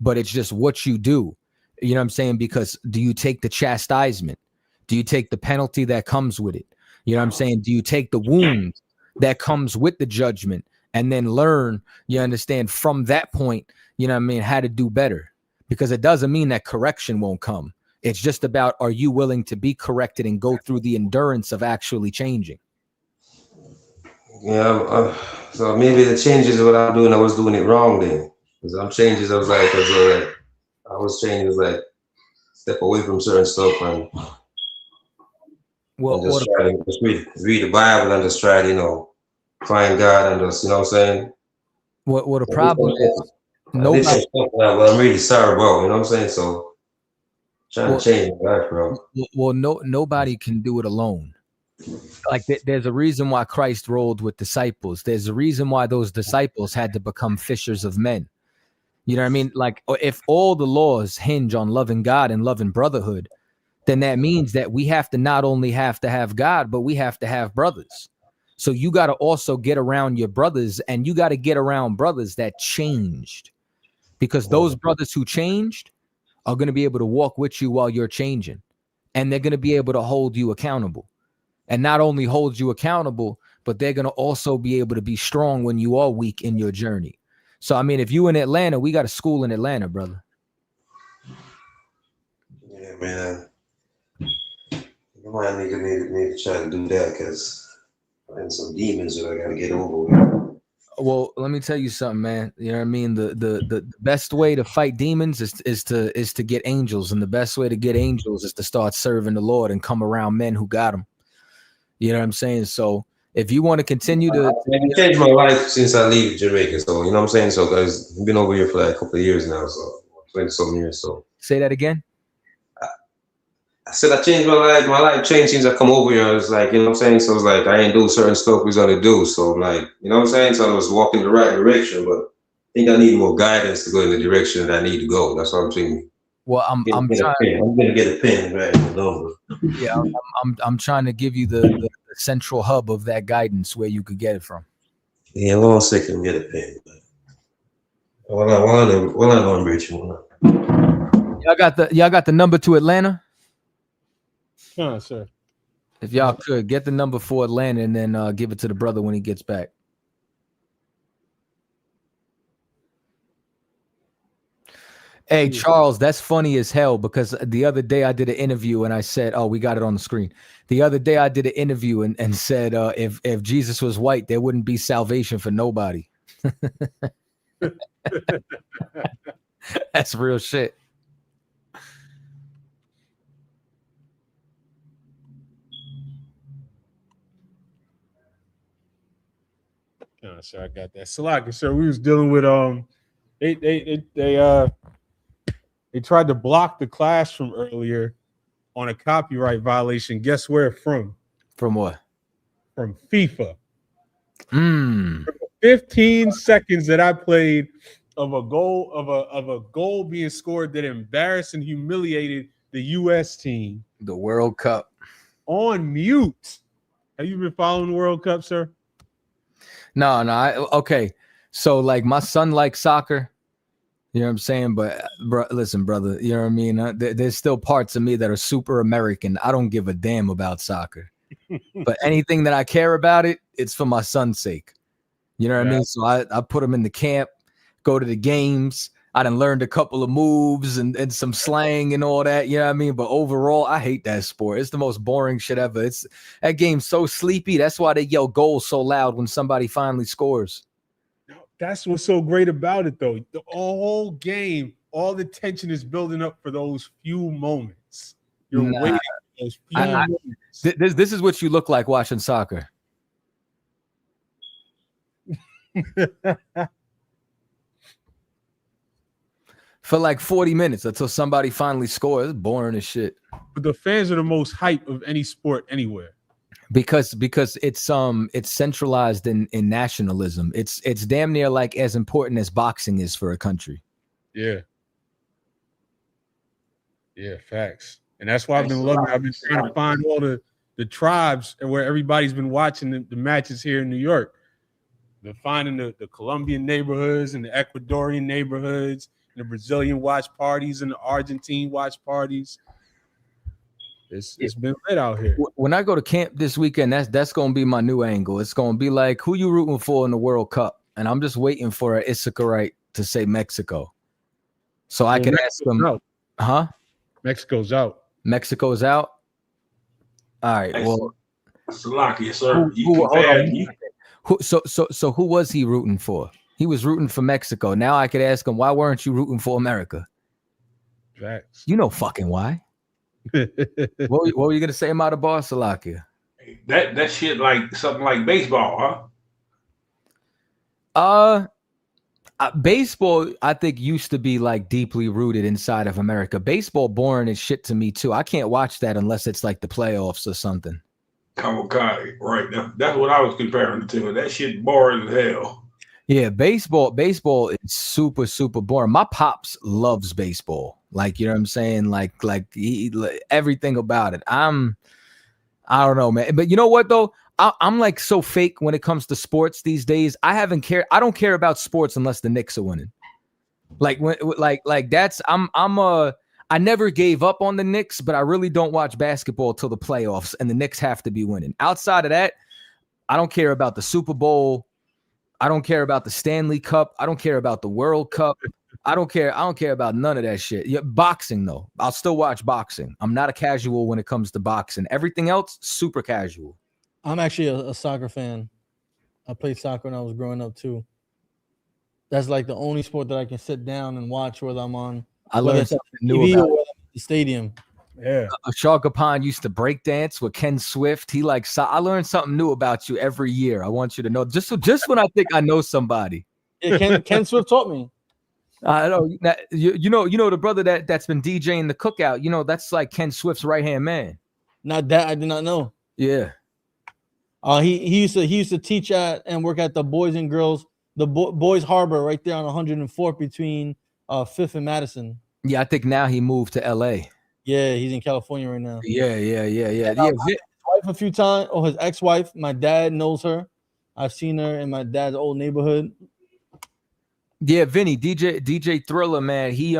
but it's just what you do. You know what I'm saying? Because do you take the chastisement? Do you take the penalty that comes with it? You know what I'm saying? Do you take the wound that comes with the judgment and then learn, you understand, from that point, you know what I mean, how to do better? Because it doesn't mean that correction won't come. It's just about, are you willing to be corrected and go through the endurance of actually changing? Yeah, so maybe the changes what I'm doing, I was doing it wrong then. Because I'm changes, I was like, I was changing, like step away from certain stuff and just try to just read the Bible and just try to, find God and just, you know what I'm saying? What the problem is, I did some stuff now, but I'm really sorry, bro. You know what I'm saying? So trying to change my life, bro. Well, nobody can do it alone. Like there's a reason why Christ rolled with disciples. There's a reason why those disciples had to become fishers of men. You know what I mean? Like if all the laws hinge on loving God and loving brotherhood, then that means that we have to not only have to have God, but we have to have brothers. So you got to also get around your brothers, and you got to get around brothers that changed, because those brothers who changed are going to be able to walk with you while you're changing, and they're going to be able to hold you accountable. And not only hold you accountable, but they're going to also be able to be strong when you are weak in your journey. So, I mean, if you in Atlanta, we got a school in Atlanta, brother. Yeah, man. You might need to try to do that because I'm some demons that I got to get over with. Well, let me tell you something, man. You know what I mean? The best way to fight demons is to get angels. And the best way to get angels is to start serving the Lord and come around men who got them. You know what I'm saying? So if you want to continue to changed my life since I leave Jamaica. So, you know what I'm saying? So, guys, I've been over here for like a couple of years now. So, 20-something years. So, say that again. I said I changed my life. My life changed since I come over here. It's like, you know what I'm saying? So, it's like I ain't do certain stuff we was going to do. So, like, you know what I'm saying? So, I was walking the right direction, but I think I need more guidance to go in the direction that I need to go. That's what I'm saying. Well, I'm trying. I'm gonna get a pen, right? Yeah, I'm trying to give you the central hub of that guidance where you could get it from. Yeah, 1 second, get a pen. Well, I know I'm reaching. Y'all got the number to Atlanta? Sir. If y'all could get the number for Atlanta and then give it to the brother when he gets back. Hey, Charles, that's funny as hell, because the other day I did an interview and I said, oh, we got it on the screen. The other day I did an interview and said, if Jesus was white, there wouldn't be salvation for nobody. That's real shit. Sir, I got that. Salaka, sir, we was dealing with they tried to block the class from earlier on a copyright violation. Guess where from? From what? From FIFA. 15 seconds that I played of a goal being scored that embarrassed and humiliated the U.S. team. The World Cup. On mute. Have you been following the World Cup, sir? No. Okay. So, like, my son likes soccer. You know what I'm saying? But listen, brother, you know what I mean? There's still parts of me that are super American. I don't give a damn about soccer. But anything that I care about it's for my son's sake. You know what I mean? So I put him in the camp, go to the games. I done learned a couple of moves and some slang and all that. You know what I mean? But overall, I hate that sport. It's the most boring shit ever. That game's so sleepy. That's why they yell goals so loud when somebody finally scores. That's what's so great about it, though. The whole game, all the tension is building up for those few moments. You're waiting for those few moments. This is what you look like watching soccer. For like 40 minutes until somebody finally scores. It's boring as shit. But the fans are the most hype of any sport anywhere. Because it's centralized in nationalism. It's damn near like as important as boxing is for a country. Yeah, facts. And that's why I've been loving it. I've been trying to find all the tribes and where everybody's been watching the matches here in New York. They're finding the Colombian neighborhoods and the Ecuadorian neighborhoods and the Brazilian watch parties and the Argentine watch parties. It's been lit out here. When I go to camp this weekend, that's going to be my new angle. It's going to be like, who you rooting for in the World Cup? And I'm just waiting for an Issacharite to say Mexico. So I can ask them, out. Huh? Mexico's out. Mexico's out? All right, well. Salakia, sir. So who was he rooting for? He was rooting for Mexico. Now I could ask him, why weren't you rooting for America? Facts. You know fucking why. What were you gonna say about the Salakia? That shit like something like baseball, huh? Baseball, I think, used to be like deeply rooted inside of America. Baseball boring as shit to me too. I can't watch that unless it's like the playoffs or something. Kamikaze, right? That's what I was comparing it to. That shit boring as hell. Yeah, baseball is super, super boring. My pops loves baseball. Like, you know what I'm saying? Like everything about it. I don't know, man. But you know what though? I'm like so fake when it comes to sports these days. I don't care about sports unless the Knicks are winning. I never gave up on the Knicks, but I really don't watch basketball till the playoffs, and the Knicks have to be winning. Outside of that, I don't care about the Super Bowl. I don't care about the Stanley Cup. I don't care about the World Cup. I don't care about none of that shit. Yeah, boxing though, I'll still watch boxing. I'm not a casual when it comes to boxing. Everything else, super casual. I'm actually a soccer fan. I played soccer when I was growing up too. That's like the only sport that I can sit down and watch whether I'm on. I learned something new TV about or the stadium. Yeah. Shaka Khan used to break dance with Ken Swift. I learned something new about you every year. I want you to know. Just when I think I know somebody. Yeah, Ken Swift taught me. I know. You know the brother that's been DJing the cookout. You know that's like Ken Swift's right hand man. Not that I did not know. Yeah. He used to teach at and work at the Boys and Girls, the Boys Harbor right there on 104th between 5th and Madison. Yeah, I think now he moved to LA. Yeah, he's in California right now. Yeah. His wife a few times, or his ex-wife. My dad knows her. I've seen her in my dad's old neighborhood. Yeah, Vinny, DJ Thriller, man, he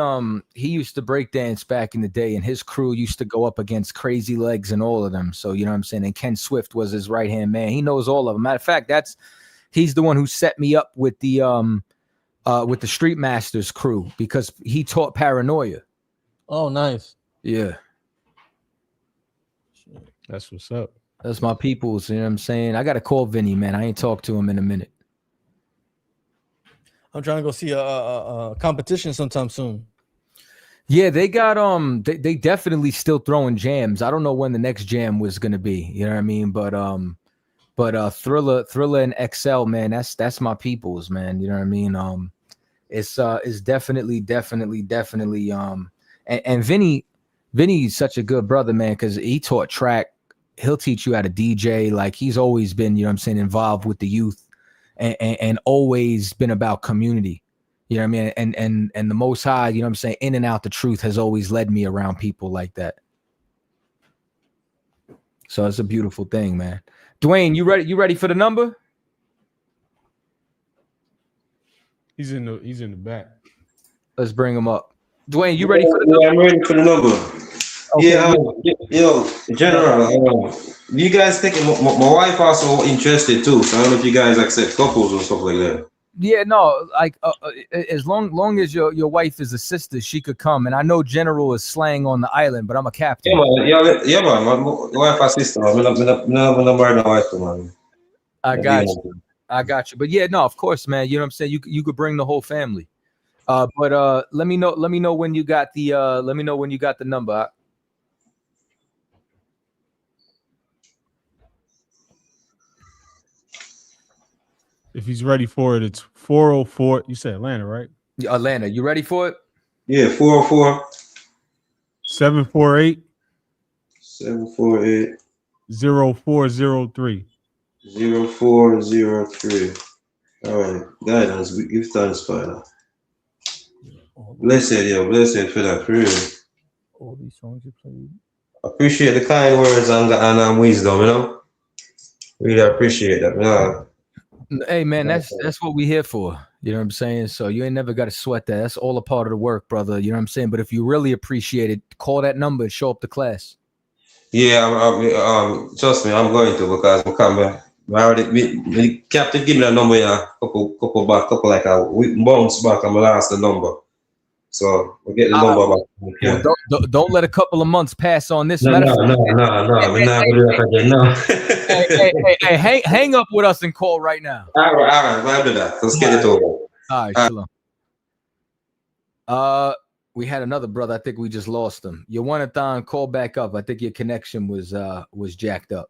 used to break dance back in the day, and his crew used to go up against Crazy Legs and all of them. So you know what I'm saying. And Ken Swift was his right hand man. He knows all of them. Matter of fact, he's the one who set me up with the Street Masters crew because he taught Paranoia. Oh, nice. Yeah, That's what's up. that's my peoples. You know what I'm saying. I gotta call Vinny, man. I ain't talked to him in a minute. I'm trying to go see a competition sometime soon. Yeah, they got they definitely still throwing jams. I don't know when the next jam was gonna be. You know what I mean? But Thriller and XL, man, that's my peoples, man. You know what I mean? It's definitely and Vinny's such a good brother, man, because he taught track. He'll teach you how to DJ. Like he's always been, you know what I'm saying, involved with the youth. And always been about community, you know what I mean? And the Most High, you know what I'm saying, in and out the truth has always led me around people like that. So it's a beautiful thing, man. Dwayne, you ready for the number? He's in the back. Let's bring him up. Dwayne, you ready for the number? Yeah, I'm ready for the number. Okay. Yeah, General, you guys thinking my wife also interested too, so I don't know if you guys accept couples and stuff like that. Yeah, no, like as long as your wife is a sister, she could come. And I know General is slang on the island, but I'm a captain. Yeah, man. My wife and sister, man. I'm not married my wife, man. I got you. But yeah, no, of course, man. You know what I'm saying? You could bring the whole family. But let me know when you got the number. If he's ready for it, it's 404. You said Atlanta, right? Atlanta, you ready for it? Yeah, 404 748 748 0403. 0403. All right, guidance. We give thanks, Father. Blessed for that prayer. All these songs you played. Appreciate the kind words and wisdom, you know. Really appreciate that. Yeah. Hey man, that's what we here for. You know what I'm saying? So you ain't never got to sweat that. That's all a part of the work, brother. You know what I'm saying? But if you really appreciate it, call that number and show up to class. Yeah, trust me, I'm going to because I'm coming. The captain give me that number, yeah, couple like a week bounce back and I lost the number. So we'll get the number back. Well, don't let a couple of months pass on this. No, Matter no, of fact, no, no, no. We're not gonna do that again. No. hey, hang up with us and call right now. All right. We'll do that. Let's get it over. All right, shalom. We had another brother. I think we just lost him. Yawanathan, call back up. I think your connection was jacked up.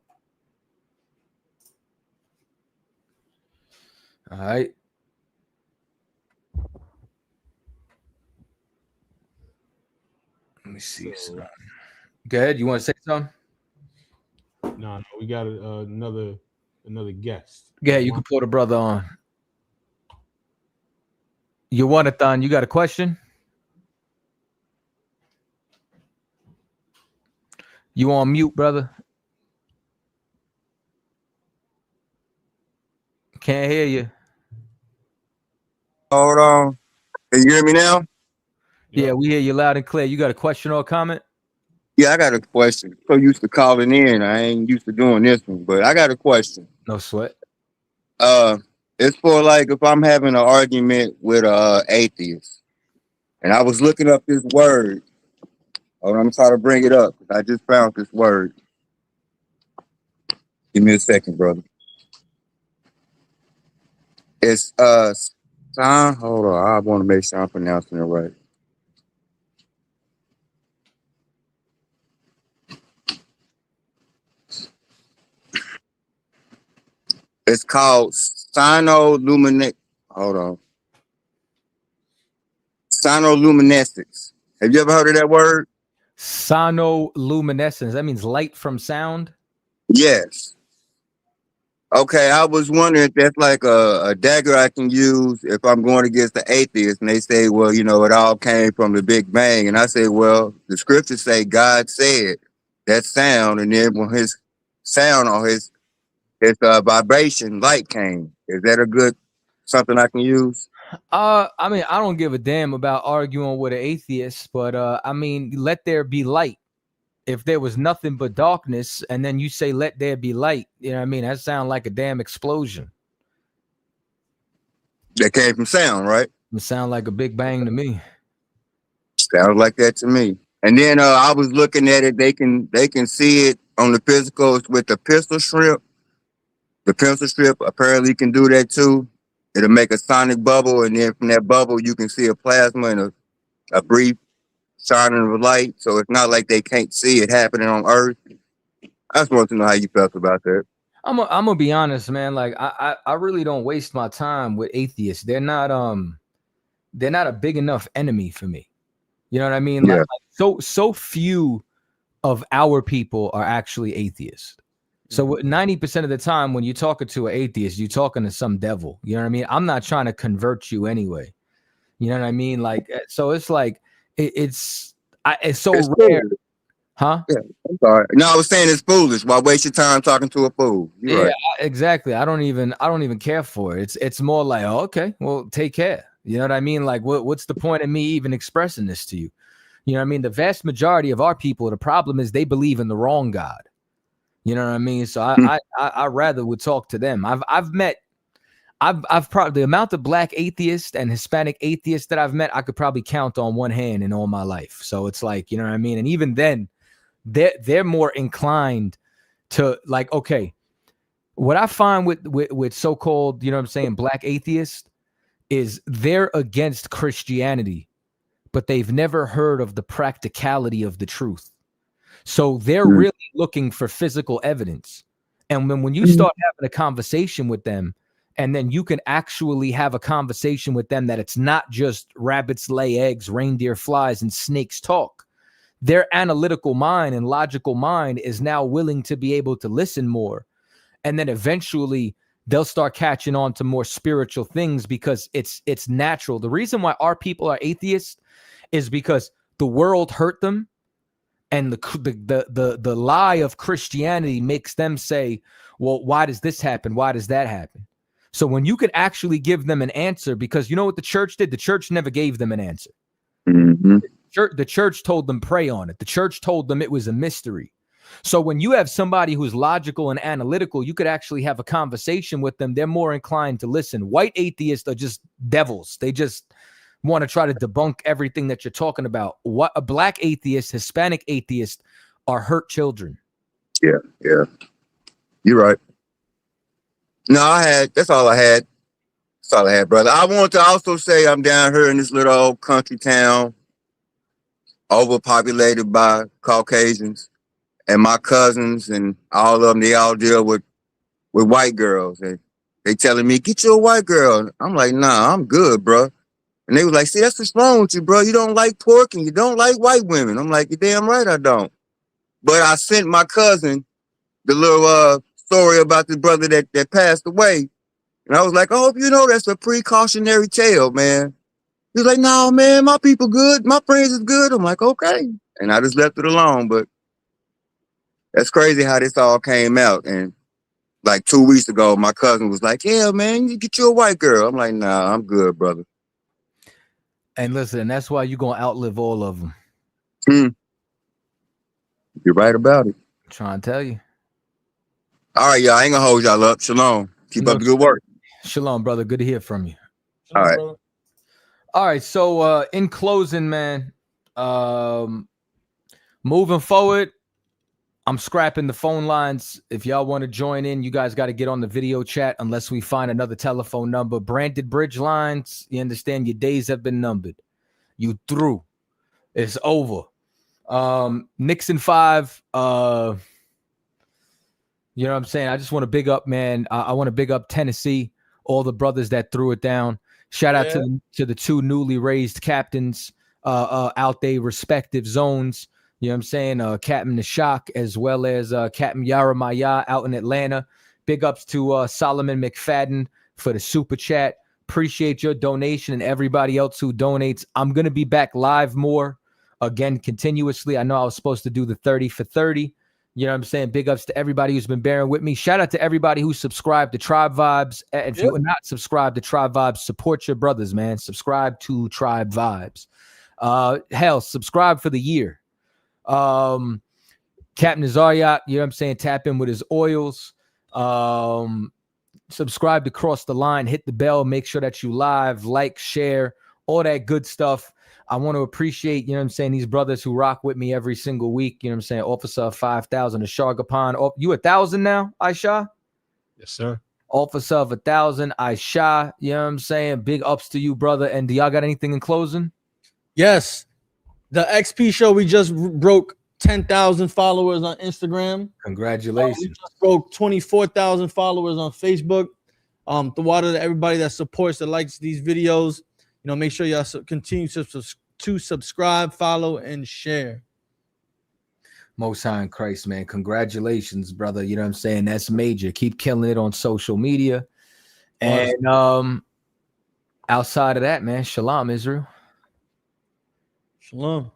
All right. Let me see. Go ahead. You want to say something? No, we got another guest. Yeah, you can pull the brother on. Yawanathan, you got a question? You on mute, brother? Can't hear you. Hold on. Can you hear me now? Yeah, we hear you loud and clear. You got a question or a comment? Yeah, I got a question. So used to calling in. I ain't used to doing this one, but I got a question. No sweat. It's for like if I'm having an argument with a atheist, and I was looking up this word. Hold on, I'm trying to bring it up. I just found this word. Give me a second, brother. It's hold on. I want to make sure I'm pronouncing it right. It's called sinoluminescence. Hold on. Sinoluminescence. Have you ever heard of that word? Sonoluminescence. That means light from sound? Yes. Okay, I was wondering if that's like a dagger I can use if I'm going against the atheist. And they say, well, you know, it all came from the Big Bang. And I say, well, the scriptures say God said that sound. And then when his sound or his vibration light came. Is that a good something I can use? I mean, I don't give a damn about arguing with an atheist, but I mean, let there be light. If there was nothing but darkness, and then you say, let there be light, you know what I mean? That sounds like a damn explosion. That came from sound, right? It sounds like a big bang to me. Sounds like that to me. And then I was looking at it. They can see it on the physicals with the pistol strip. The pencil strip apparently can do that too. It'll make a sonic bubble, and then from that bubble, you can see a plasma and a brief shining of light. So it's not like they can't see it happening on Earth. I just want to know how you felt about that. I'm gonna be honest, man. Like I really don't waste my time with atheists. They're not a big enough enemy for me. You know what I mean? Yeah. Like so few of our people are actually atheists. So 90% of the time when you're talking to an atheist, you're talking to some devil. You know what I mean? I'm not trying to convert you anyway. You know what I mean? Like, so it's like, it's so It's rare. foolish. Huh? Yeah, I'm sorry. No, I was saying it's foolish. Why waste your time talking to a fool? You're right. Exactly. I don't even care for it. It's more like, oh, okay, well, take care. You know what I mean? Like, what's the point of me even expressing this to you? You know what I mean? The vast majority of our people, the problem is they believe in the wrong God. You know what I mean? So I rather would talk to them. I've probably the amount of black atheists and Hispanic atheists that I've met, I could probably count on one hand in all my life. So it's like, you know what I mean? And even then, they're more inclined to like, okay, what I find with so-called, you know what I'm saying, black atheists is they're against Christianity, but they've never heard of the practicality of the truth. So they're really looking for physical evidence. And when you start having a conversation with them, and then you can actually have a conversation with them that it's not just rabbits lay eggs, reindeer flies, and snakes talk. Their analytical mind and logical mind is now willing to be able to listen more. And then eventually they'll start catching on to more spiritual things because it's natural. The reason why our people are atheists is because the world hurt them. And the lie of Christianity makes them say, well, why does this happen? Why does that happen? So when you could actually give them an answer, because you know what the church did? The church never gave them an answer. Mm-hmm. The church told them pray on it. The church told them it was a mystery. So when you have somebody who's logical and analytical, you could actually have a conversation with them. They're more inclined to listen. White atheists are just devils. They just want to try to debunk everything that you're talking about. What a black atheist, Hispanic atheist are hurt children. Yeah. You're right. No, that's all I had. That's all I had, brother. I want to also say I'm down here in this little old country town, overpopulated by Caucasians, and my cousins and all of them, they all deal with white girls. And they telling me, get you a white girl. I'm like, nah, I'm good, bro. And they was like, see, that's what's wrong with you, bro. You don't like pork and you don't like white women. I'm like, you're damn right I don't. But I sent my cousin the little story about the brother that passed away. And I was like, I hope you know that's a precautionary tale, man. He was like, no, man, my people good. My friends is good. I'm like, okay. And I just left it alone. But that's crazy how this all came out. And like 2 weeks ago, my cousin was like, yeah, man, you get you a white girl. I'm like, nah, I'm good, brother. And listen, that's why you're going to outlive all of them. You're right about it. I'm trying to tell you. All right, y'all. I ain't going to hold y'all up. Shalom. Keep up the good work. Shalom, brother. Good to hear from you. All right. Brother. All right. So in closing, man, moving forward, I'm scrapping the phone lines. If y'all want to join in, you guys got to get on the video chat unless we find another telephone number. Branded bridge lines, you understand your days have been numbered. You through. It's over. Nixon 5, you know what I'm saying? I just want to big up, man. I want to big up Tennessee, all the brothers that threw it down. Shout out to the two newly raised captains out their respective zones. You know what I'm saying? Captain Nashak as well as Captain Yaramaya out in Atlanta. Big ups to Solomon McFadden for the super chat. Appreciate your donation and everybody else who donates. I'm going to be back live more again continuously. I know I was supposed to do the 30 for 30. You know what I'm saying? Big ups to everybody who's been bearing with me. Shout out to everybody who subscribed to Tribe Vibes. If you are not subscribed to Tribe Vibes, support your brothers, man. Subscribe to Tribe Vibes. Hell, subscribe for the year. Captain Zaryat, you know what I'm saying? Tap in with his oils. Subscribe to Cross the Line. Hit the bell. Make sure that you live, like, share, all that good stuff. I want to appreciate, you know what I'm saying, these brothers who rock with me every single week. You know what I'm saying? Officer of 5,000, Ashar Oh, you 1,000 now, Aisha? Yes, sir. Officer of 1,000, Aisha. You know what I'm saying? Big ups to you, brother. And do y'all got anything in closing? Yes. The XP show, we just broke 10,000 followers on Instagram. Congratulations. We just broke 24,000 followers on Facebook. The water to everybody that supports, that likes these videos. You know, make sure y'all continue to subscribe, follow, and share. Most High in Christ, man. Congratulations, brother. You know what I'm saying? That's major. Keep killing it on social media. And outside of that, man, shalom, Israel. Shalom.